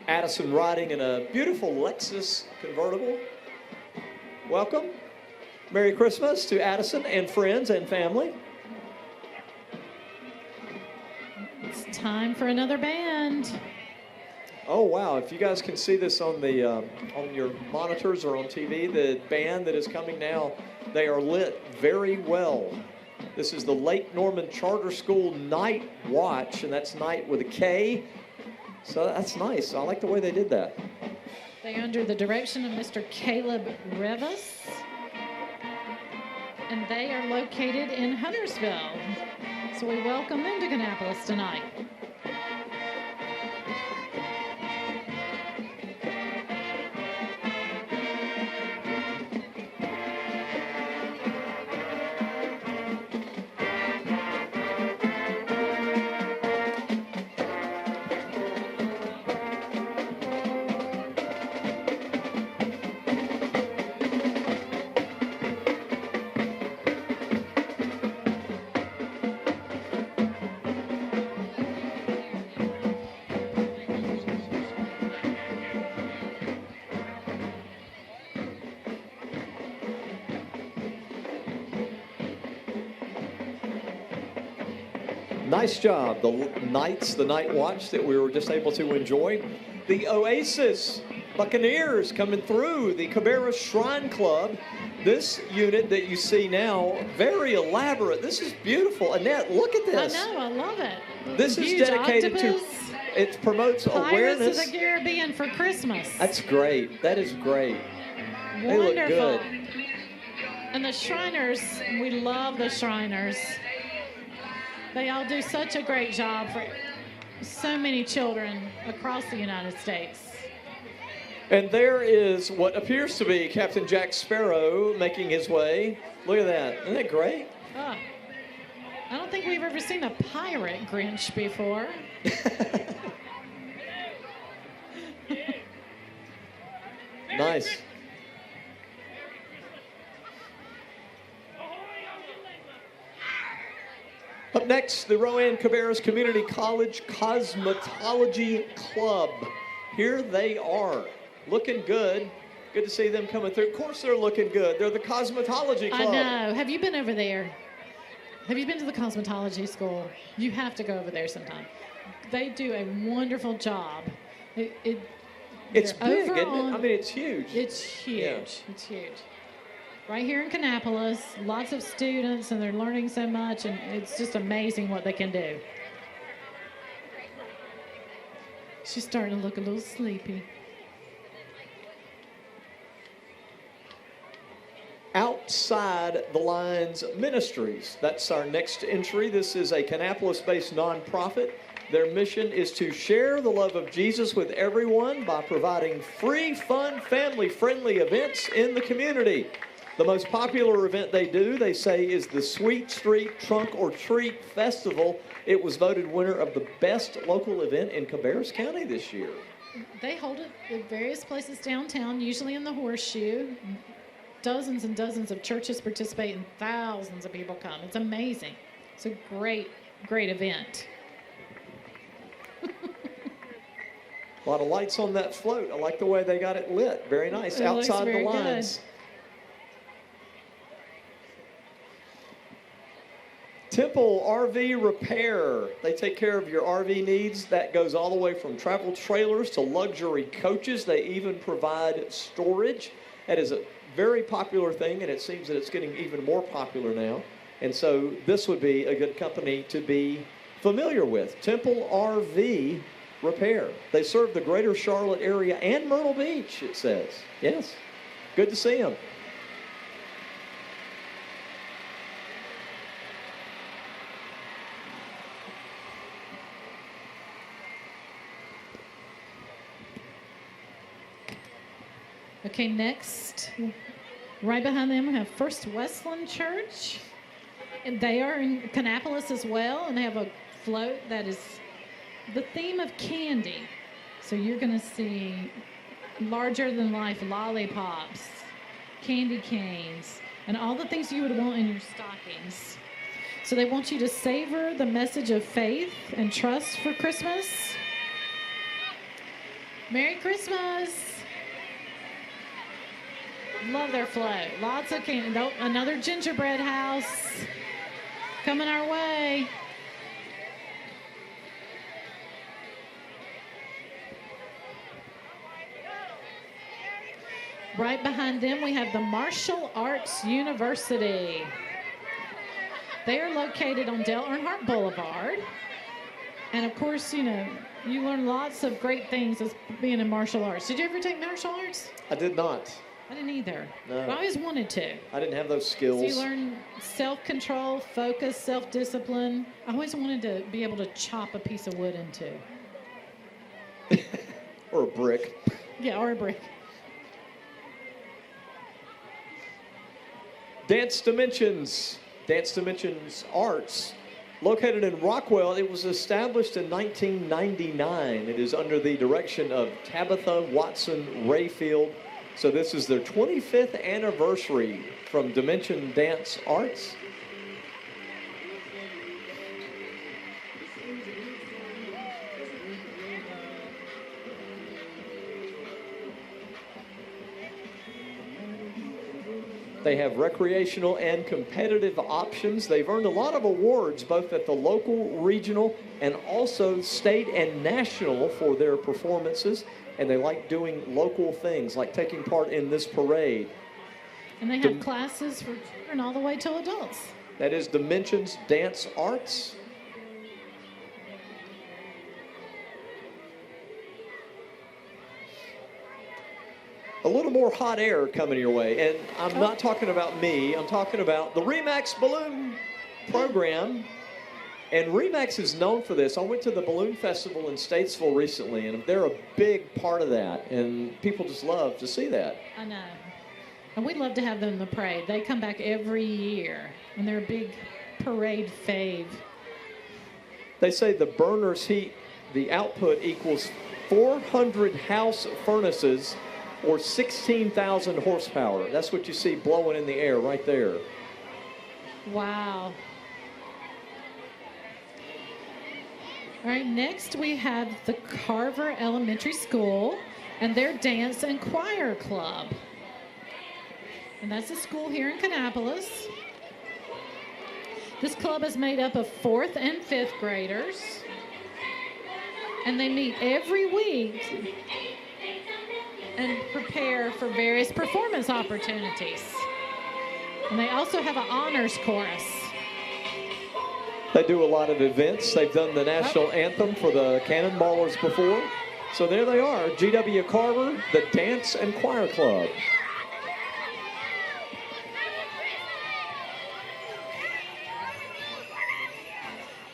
Addison riding in a beautiful Lexus convertible. Welcome. Merry Christmas to Addison and friends and family. It's time for another band. Oh, wow. If you guys can see this on the on your monitors or on TV, the band that is coming now, they are lit very well. This is the Lake Norman Charter School Night Watch, and that's night with a K. So that's nice. I like the way they did that. They are under the direction of Mr. Caleb Revis, and they are located in Huntersville. So we welcome them to Kannapolis tonight. Nice job. The night watch that we were just able to enjoy. The Oasis Buccaneers coming through, the Cabarrus Shrine Club. This unit that you see now, very elaborate. This is beautiful. Annette, look at this. I know, I love it. This is dedicated octopus, to, it promotes awareness. Pirates of the Caribbean for Christmas. That's great. That is great. Wonderful. They look good. And the Shriners, we love the Shriners. They all do such a great job for so many children across the United States. And there is what appears to be Captain Jack Sparrow making his way. Look at that. Isn't that great? Oh, I don't think we've ever seen a pirate Grinch before. Nice. Up next, the Rowan Cabarrus Community College Cosmetology Club. Here they are, looking good. Good to see them coming through. Of course, they're looking good. They're the cosmetology club. I know. Have you been over there? Have you been to the cosmetology school? You have to go over there sometime. They do a wonderful job. It's big, isn't it? I mean, it's huge. It's huge. Yeah. It's huge. Right here in Kannapolis, lots of students, and they're learning so much, and it's just amazing what they can do. She's starting to look a little sleepy. Outside the Lines Ministries. That's our next entry. This is a Kannapolis-based nonprofit. Their mission is to share the love of Jesus with everyone by providing free, fun, family-friendly events in the community. The most popular event they do, they say, is the Sweet Street Trunk or Treat Festival. It was voted winner of the best local event in Cabas County this year. They hold it at various places downtown, usually in the Horseshoe. Dozens and dozens of churches participate and thousands of people come. It's amazing. It's a great, great event. A lot of lights on that float. I like the way they got it lit. Very nice. It Outside looks very the lines. good. Temple RV Repair. They take care of your RV needs. That goes all the way from travel trailers to luxury coaches. They even provide storage. That is a very popular thing, and it seems that it's getting even more popular now. And so this would be a good company to be familiar with. Temple RV Repair. They serve the greater Charlotte area and Myrtle Beach, it says. Yes. Good to see them. Okay, next, right behind them, we have First Westland Church. And they are in Kannapolis as well, and they have a float that is the theme of candy. So you're going to see larger-than-life lollipops, candy canes, and all the things you would want in your stockings. So they want you to savor the message of faith and trust for Christmas. Merry Christmas! Love their float. Lots of candy. Another gingerbread house coming our way. Right behind them, we have the Martial Arts University. They are located on Dale Earnhardt Boulevard. And of course, you know, you learn lots of great things as being in martial arts. Did you ever take martial arts? I did not. I didn't either. No. But I always wanted to. I didn't have those skills. So you learn self-control, focus, self-discipline. I always wanted to be able to chop a piece of wood into. Or a brick. Yeah, or a brick. Dance Dimensions Arts. Located in Rockwell, it was established in 1999. It is under the direction of Tabitha Watson Rayfield. So this is their 25th anniversary from Dimension Dance Arts. They have recreational and competitive options. They've earned a lot of awards, both at the local, regional, and also state and national for their performances. And they like doing local things, like taking part in this parade. And they have classes for children all the way to adults. That is Dimensions Dance Arts. A little more hot air coming your way. And I'm not talking about me. I'm talking about the Remax Balloon program. And Remax is known for this. I went to the Balloon Festival in Statesville recently, and they're a big part of that. And people just love to see that. I know. And we'd love to have them in the parade. They come back every year, and they're a big parade fave. They say the burner's heat, the output equals 400 house furnaces or 16,000 horsepower. That's what you see blowing in the air right there. Wow. All right, next we have the Carver Elementary School. and their dance and choir club. And that's a school here in Kannapolis. This club is made up of 4th and 5th graders, and they meet every week and prepare for various performance opportunities. And they also have an honors chorus. They do a lot of events. They've done the national anthem for the Cannonballers before. So there they are, G.W. Carver, the Dance and Choir Club.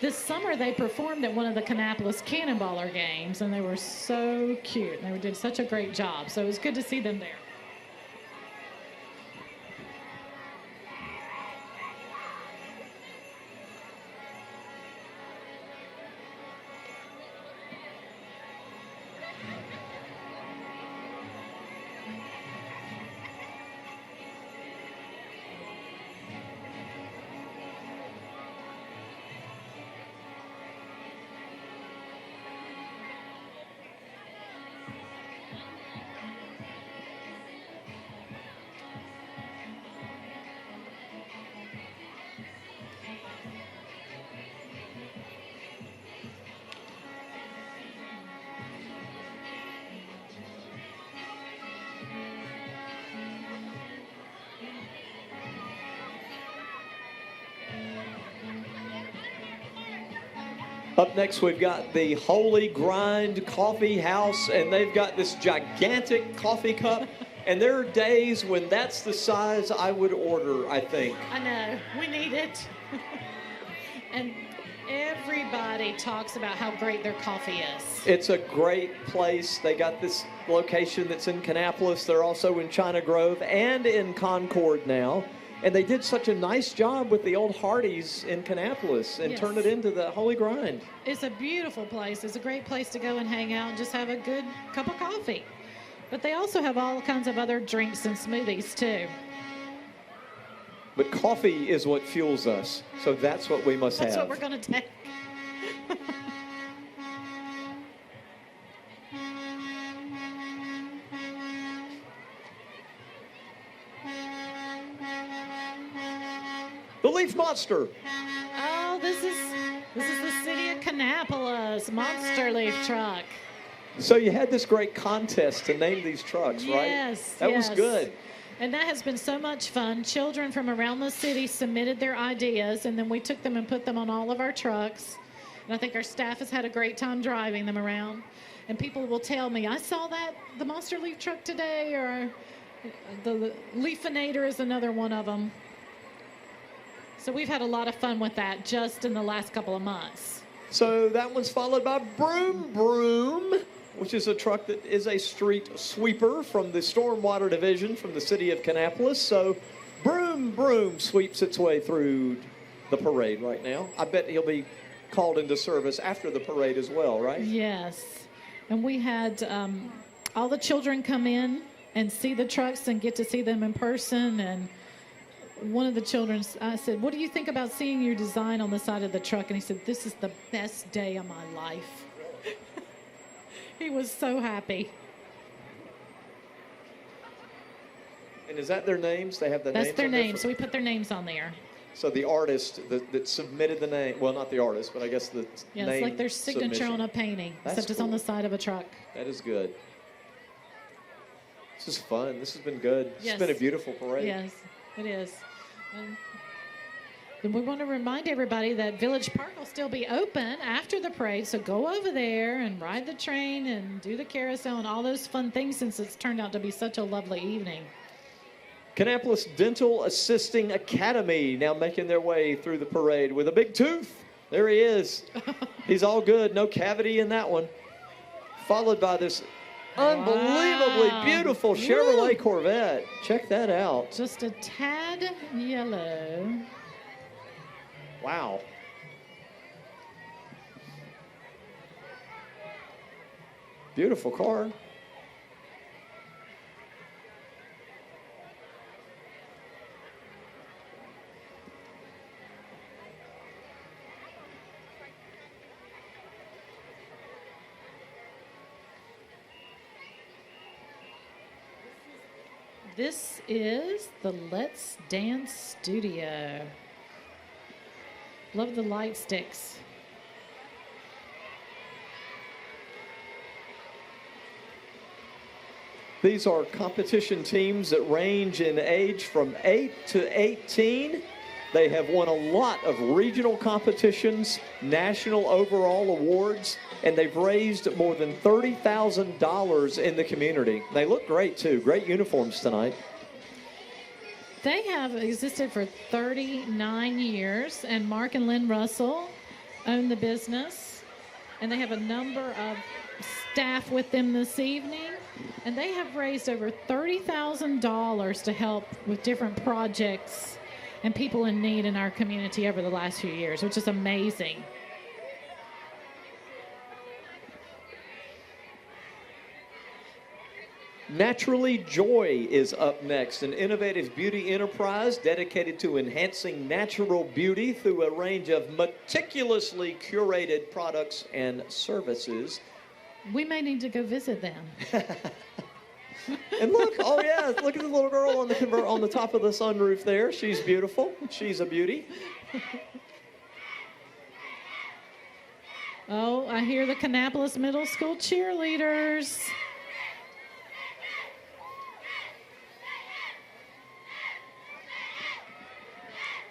This summer, they performed at one of the Kannapolis Cannonballer games, and they were so cute. They did such a great job, so it was good to see them there. Up next, we've got the Holy Grind Coffee House, and they've got this gigantic coffee cup. And there are days when that's the size I would order, I think. I know. We need it. And everybody talks about how great their coffee is. It's a great place. They got this location that's in Kannapolis. They're also in China Grove and in Concord now. And they did such a nice job with the old Hardee's in Kannapolis and turned it into the Holy Grind. It's a beautiful place. It's a great place to go and hang out and just have a good cup of coffee. But they also have all kinds of other drinks and smoothies, too. But coffee is what fuels us, so that's what we must have. That's what we're going to take. The Leaf Monster. Oh, this is the city of Kannapolis Monster Leaf Truck. So you had this great contest to name these trucks, right? Yes. That was good. And that has been so much fun. Children from around the city submitted their ideas, and then we took them and put them on all of our trucks. And I think our staff has had a great time driving them around. And people will tell me, I saw the Monster Leaf Truck today, or the Leafinator is another one of them. So we've had a lot of fun with that just in the last couple of months. So that one's followed by Broom Broom, which is a truck that is a street sweeper from the Stormwater Division from the city of Kannapolis. So Broom Broom sweeps its way through the parade right now. I bet he'll be called into service after the parade as well, right? Yes. And we had all the children come in and see the trucks and get to see them in person. And one of the children, I said, what do you think about seeing your design on the side of the truck? And he said, this is the best day of my life. He was so happy. And is that their names? They have the names? That's their names. So we put their names on there. So the artist that submitted the name, well, not the artist, but I guess the name. It's like their signature submission. on a painting, That's except it's on the side of a truck. That is good. This is fun. This has been good. Yes. It's been a beautiful parade. Yes, it is. Then we want to remind everybody that Village Park will still be open after the parade, so go over there and ride the train and do the carousel and all those fun things, since it's turned out to be such a lovely evening. Kannapolis Dental Assisting Academy now making their way through the parade with a big tooth. There he is. He's all good. No cavity in that one. Followed by this unbelievably beautiful Chevrolet Corvette. Check that out. Just a tad yellow. Wow. Beautiful car. This is the Let's Dance studio. Love the light sticks. These are competition teams that range in age from 8 to 18. They have won a lot of regional competitions, national overall awards, and they've raised more than $30,000 in the community. They look great, too. Great uniforms tonight. They have existed for 39 years, and Mark and Lynn Russell own the business, and they have a number of staff with them this evening, and they have raised over $30,000 to help with different projects and people in need in our community over the last few years, which is amazing. Naturally Joy is up next, an innovative beauty enterprise dedicated to enhancing natural beauty through a range of meticulously curated products and services. We may need to go visit them. And look, oh yeah, look at the little girl on the top of the sunroof there. She's beautiful. She's a beauty. Oh, I hear the Kannapolis Middle School cheerleaders.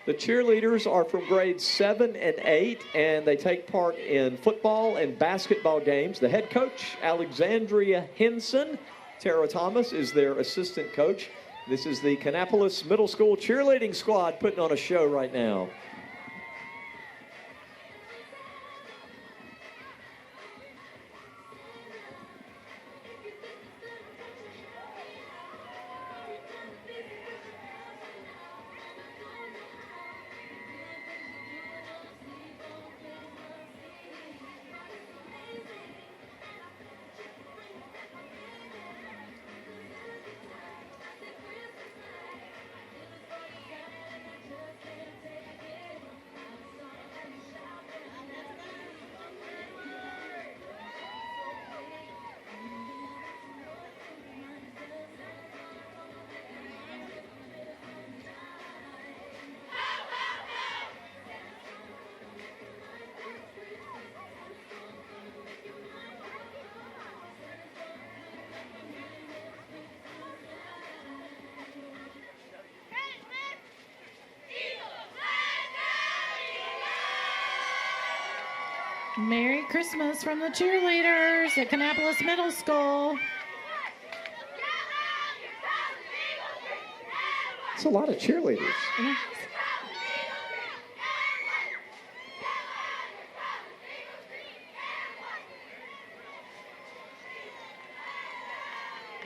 The cheerleaders are from grades 7 and 8, and they take part in football and basketball games. The head coach, Alexandria Henson. Tara Thomas is their assistant coach. This is the Kannapolis Middle School cheerleading squad putting on a show right now. Merry Christmas from the cheerleaders at Kannapolis Middle School. It's a lot of cheerleaders.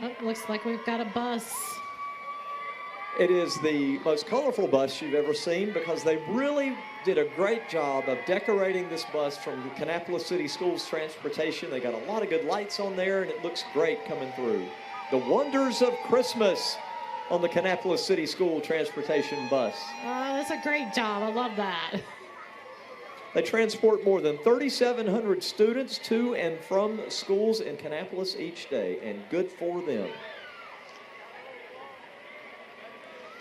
Oh, looks like we've got a bus. It is the most colorful bus you've ever seen because they really did a great job of decorating this bus from the Kannapolis City Schools Transportation. They got a lot of good lights on there, and it looks great coming through. The wonders of Christmas on the Kannapolis City School Transportation bus. Oh, that's a great job. I love that. They transport more than 3,700 students to and from schools in Kannapolis each day, and good for them.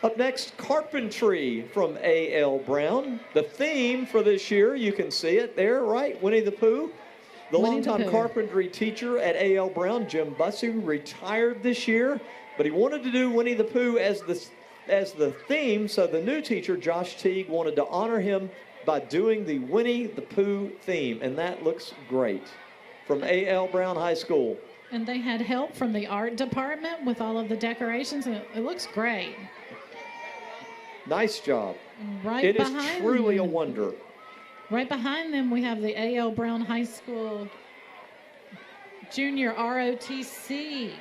Up next, carpentry from A.L. Brown. The theme for this year, you can see it there, right? Winnie the Pooh. The longtime carpentry teacher at A.L. Brown, Jim Bussey, retired this year, but he wanted to do Winnie the Pooh as the theme, so the new teacher, Josh Teague, wanted to honor him by doing the Winnie the Pooh theme, and that looks great from A.L. Brown High School. And they had help from the art department with all of the decorations, and it looks great. Nice job. It is truly a wonder. Right behind them, we have the A.L. Brown High School Junior ROTC,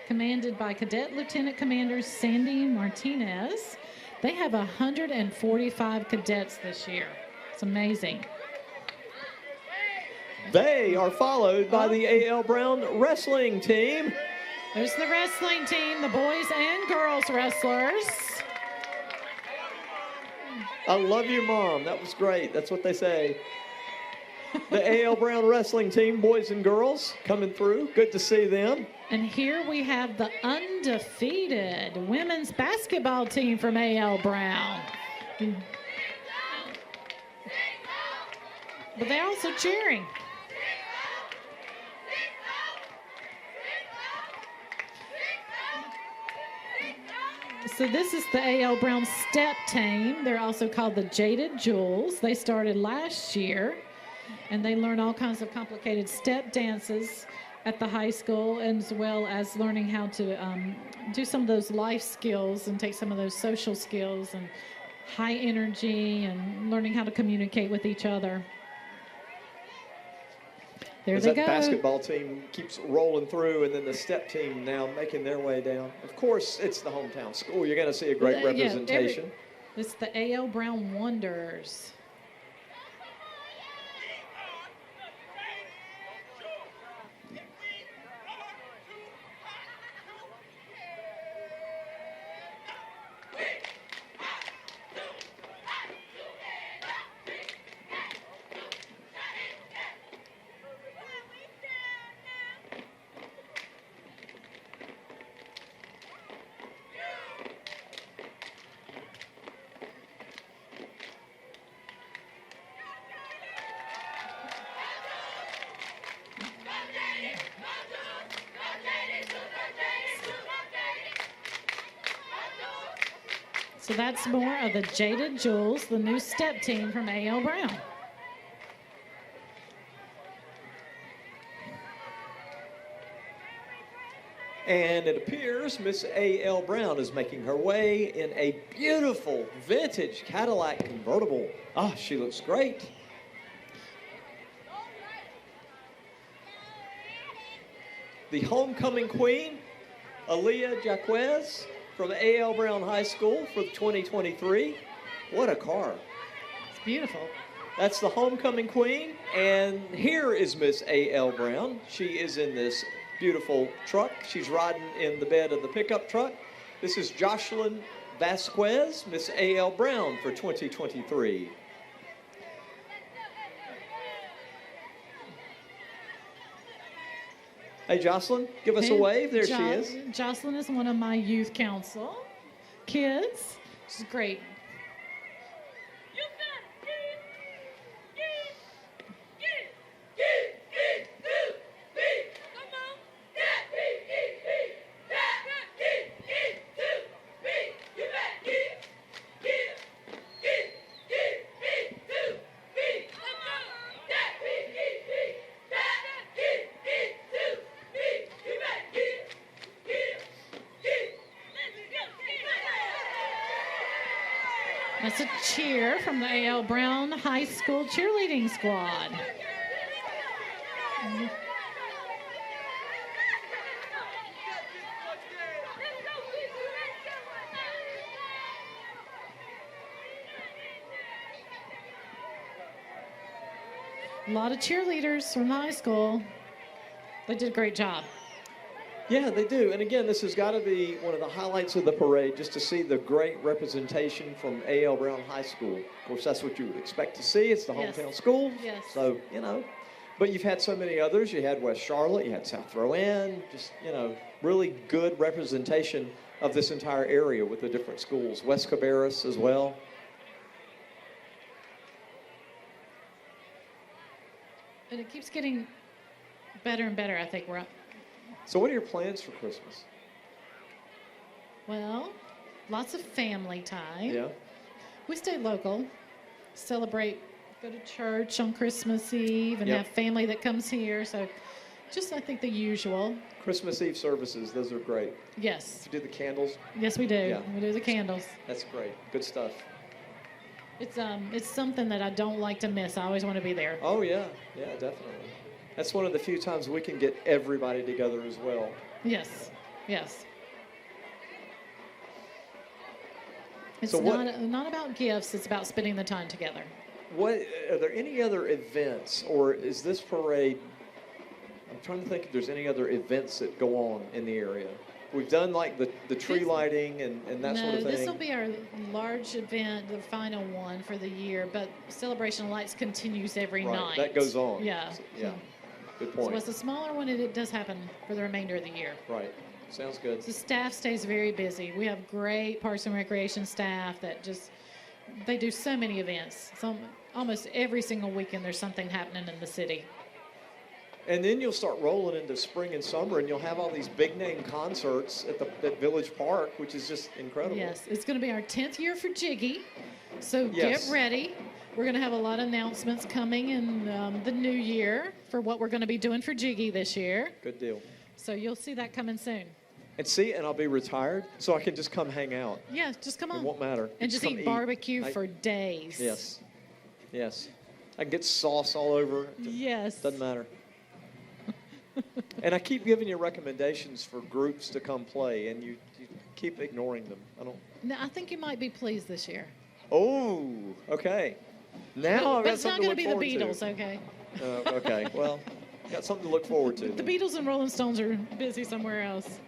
commanded by Cadet Lieutenant Commander Sandy Martinez. They have 145 cadets this year. It's amazing. They are followed by the A.L. Brown wrestling team. There's the wrestling team, the boys and girls wrestlers. I love you, Mom. That was great. That's what they say. The AL Brown wrestling team, boys and girls, coming through. Good to see them. And here we have the undefeated women's basketball team from AL Brown. But they're also cheering. So this is the AL Brown step team. They're also called the Jaded Jewels. They started last year, and they learn all kinds of complicated step dances at the high school, as well as learning how to do some of those life skills and take some of those social skills and high energy and learning how to communicate with each other. There they go. That basketball team keeps rolling through, and then the step team now making their way down. Of course, it's the hometown school. You're going to see a great representation. It's the AL Brown Wonders. So that's more of the Jaded Jewels, the new step team from AL Brown. And it appears Miss A.L. Brown is making her way in a beautiful vintage Cadillac convertible. Ah, she looks great. The homecoming queen, Aaliyah Jaquez from A.L. Brown High School for 2023. What a car. It's beautiful. That's the homecoming queen. And here is Miss A.L. Brown. She is in this beautiful truck. She's riding in the bed of the pickup truck. This is Jocelyn Vasquez, Miss A.L. Brown for 2023. Hey, Jocelyn, give us a wave. There she is. Jocelyn is one of my youth council kids. She's great. That's a cheer from the A.L. Brown High School cheerleading squad. A lot of cheerleaders from the high school. They did a great job. Yeah, they do. And again, this has got to be one of the highlights of the parade, just to see the great representation from A.L. Brown High School. Of course, that's what you would expect to see. It's the hometown school. Yes. So, you know. But you've had so many others. You had West Charlotte. You had South Rowan. Just, you know, really good representation of this entire area with the different schools. West Cabarrus as well. And it keeps getting better and better, I think. We're up. So what are your plans for Christmas? Well, lots of family time. Yeah. We stay local, celebrate, go to church on Christmas Eve, and have family that comes here. So just, I think, the usual. Christmas Eve services, those are great. Yes. You do the candles? Yes, we do. Yeah. We do the candles. That's great. Good stuff. It's something that I don't like to miss. I always want to be there. Oh, yeah. Yeah, definitely. That's one of the few times we can get everybody together as well. Yes, yes. It's So not about gifts, it's about spending the time together. What are there any other events, or is this parade, I'm trying to think if there's any other events that go on in the area. we've done like the tree lighting and that sort of thing. No, this will be our large event, the final one for the year, but Celebration of Lights continues every night. That goes on. Yeah. So, yeah. Good point. So it's a smaller one, and it does happen for the remainder of the year. Right. Sounds good. The staff stays very busy. We have great Parks and Recreation staff that they do so many events. So almost every single weekend there's something happening in the city. And then you'll start rolling into spring and summer, and you'll have all these big-name concerts at Village Park, which is just incredible. Yes, it's going to be our 10th year for Jiggy, so Yes. get ready. We're going to have a lot of announcements coming in the new year for what we're going to be doing for Jiggy this year. Good deal. So you'll see that coming soon. And I'll be retired, so I can just come hang out. Yeah, just come on. It won't matter. And just come eat barbecue for days. Yes. Yes. I can get sauce all over. Yes. Doesn't matter. And I keep giving you recommendations for groups to come play, and you keep ignoring them. No, I think you might be pleased this year. Oh, okay. Now I've but got it's not something going to to look be the forward Beatles, okay? to. Okay, well, got something to look forward to. The Beatles and Rolling Stones are busy somewhere else.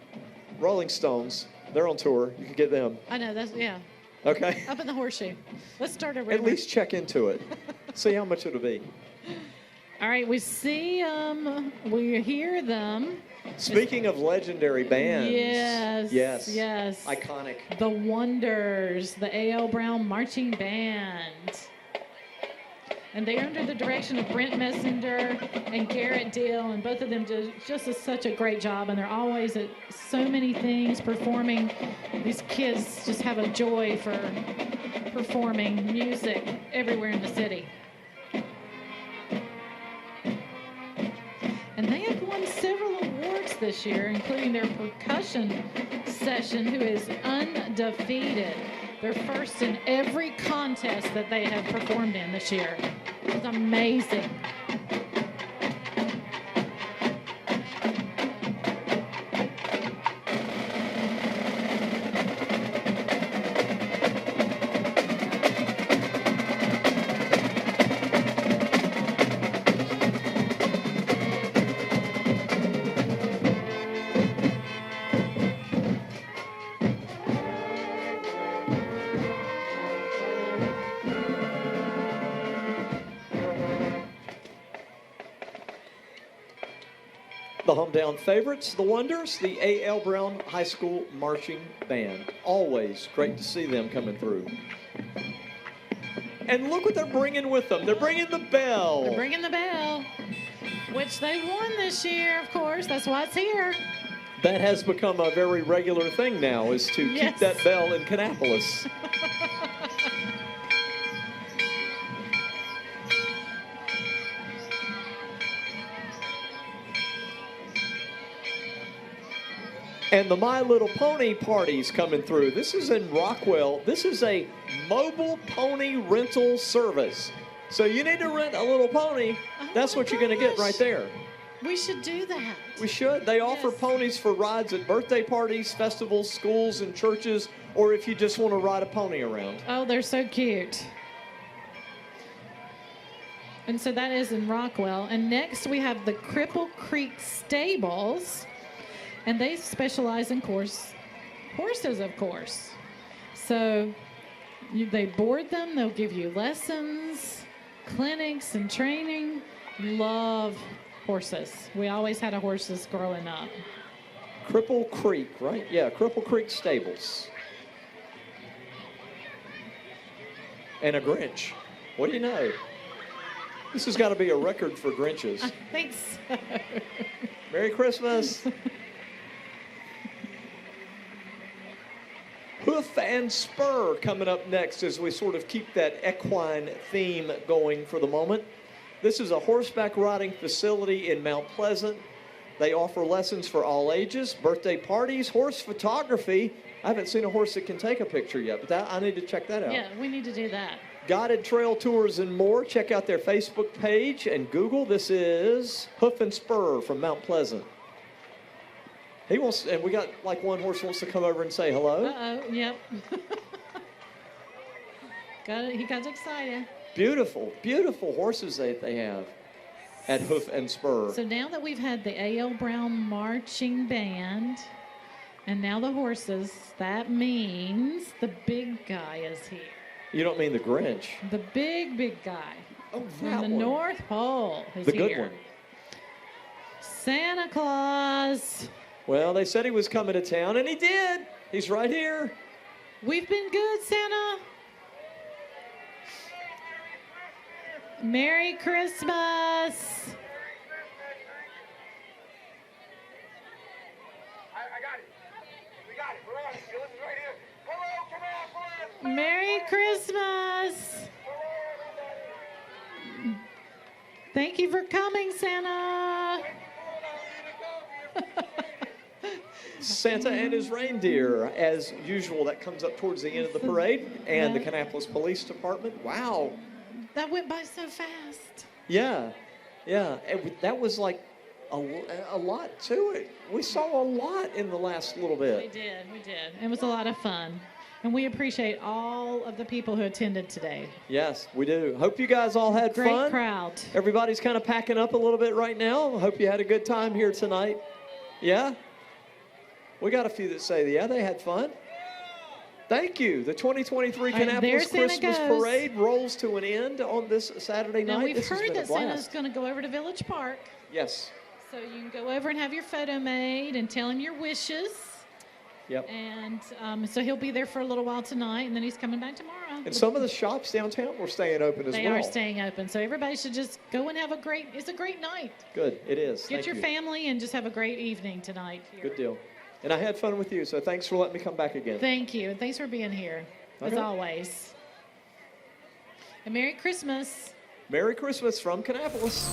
Rolling Stones, they're on tour. You can get them. I know, yeah. Okay. Up in the Horseshoe. Let's start a rumor. At least check into it. See how much it'll be. All right, we see we hear them. Speaking of legendary bands. Yes. Iconic. The Wonders, the A.L. Brown Marching Band. And they're under the direction of Brent Messenger and Garrett Deal, and both of them just do such a great job, and they're always at so many things performing. These kids just have a joy for performing music everywhere in the city. And they have won several awards this year, including their percussion session, who is undefeated. They're first in every contest that they have performed in this year. It's amazing. The hometown favorites, the Wonders, the A.L. Brown High School Marching Band. Always great to see them coming through. And look what they're bringing with them. They're bringing the bell. They're bringing the bell, which they won this year, of course. That's why it's here. That has become a very regular thing now, is to keep that bell in Kannapolis. And the My Little Pony party's coming through. This is in Rockwell. This is a mobile pony rental service. So you need to rent a little pony. That's what you're going to get right there. We should do that. We should. They offer ponies for rides at birthday parties, festivals, schools, and churches, or if you just want to ride a pony around. Oh, they're so cute. And so that is in Rockwell. And next we have the Cripple Creek Stables. And they specialize in horses, of course. So they board them. They'll give you lessons, clinics, and training. Love horses. We always had horses growing up. Cripple Creek, right? Yeah, Cripple Creek Stables. And a Grinch. What do you know? This has got to be a record for Grinches. I think so. Merry Christmas. Hoof and Spur coming up next as we sort of keep that equine theme going for the moment. This is a horseback riding facility in Mount Pleasant. They offer lessons for all ages, birthday parties, horse photography. I haven't seen a horse that can take a picture yet, but I need to check that out. Yeah, we need to do that. Guided trail tours and more. Check out their Facebook page and Google. This is Hoof and Spur from Mount Pleasant. He wants, and we got like one horse wants to come over and say hello. Uh-oh, yep. He got excited. Beautiful, beautiful horses they have at Hoof and Spur. So now that we've had the A.L. Brown Marching Band, And now the horses. That means the big guy is here. You don't mean the Grinch. The big guy. Oh, from that the one. North Pole is the here. good one. Santa Claus. Well, they said he was coming to town, and he did. He's right here. We've been good, Santa. Merry Christmas. I got it. We got it. We're on it. Listen right here. Hello, Kannapolis. Merry Christmas. Thank you for coming, Santa. Santa and his reindeer, as usual. That comes up towards the end of the parade. And the Kannapolis Police Department. Wow. That went by so fast. Yeah. And that was like a lot to it. We saw a lot in the last little bit. We did. It was a lot of fun. And we appreciate all of the people who attended today. Yes, we do. Hope you guys all had fun. Great crowd. Everybody's kind of packing up a little bit right now. Hope you had a good time here tonight. Yeah? We got a few that say, yeah, they had fun. Thank you. The 2023 Kannapolis Christmas Parade rolls to an end on this Saturday night. Now, we've This has heard been a that Santa's blast. going to go over to Village Park. Yes. So you can go over and have your photo made and tell him your wishes. Yep. And so he'll be there for a little while tonight, and then he's coming back tomorrow. And some of the shops downtown were staying open as well. They are staying open. So everybody should just go and have it's a great night. Good. It is. Get your family and just have a great evening tonight here. Good deal. And I had fun with you, so thanks for letting me come back again. Thank you. And thanks for being here, as always. And Merry Christmas. Merry Christmas from Kannapolis.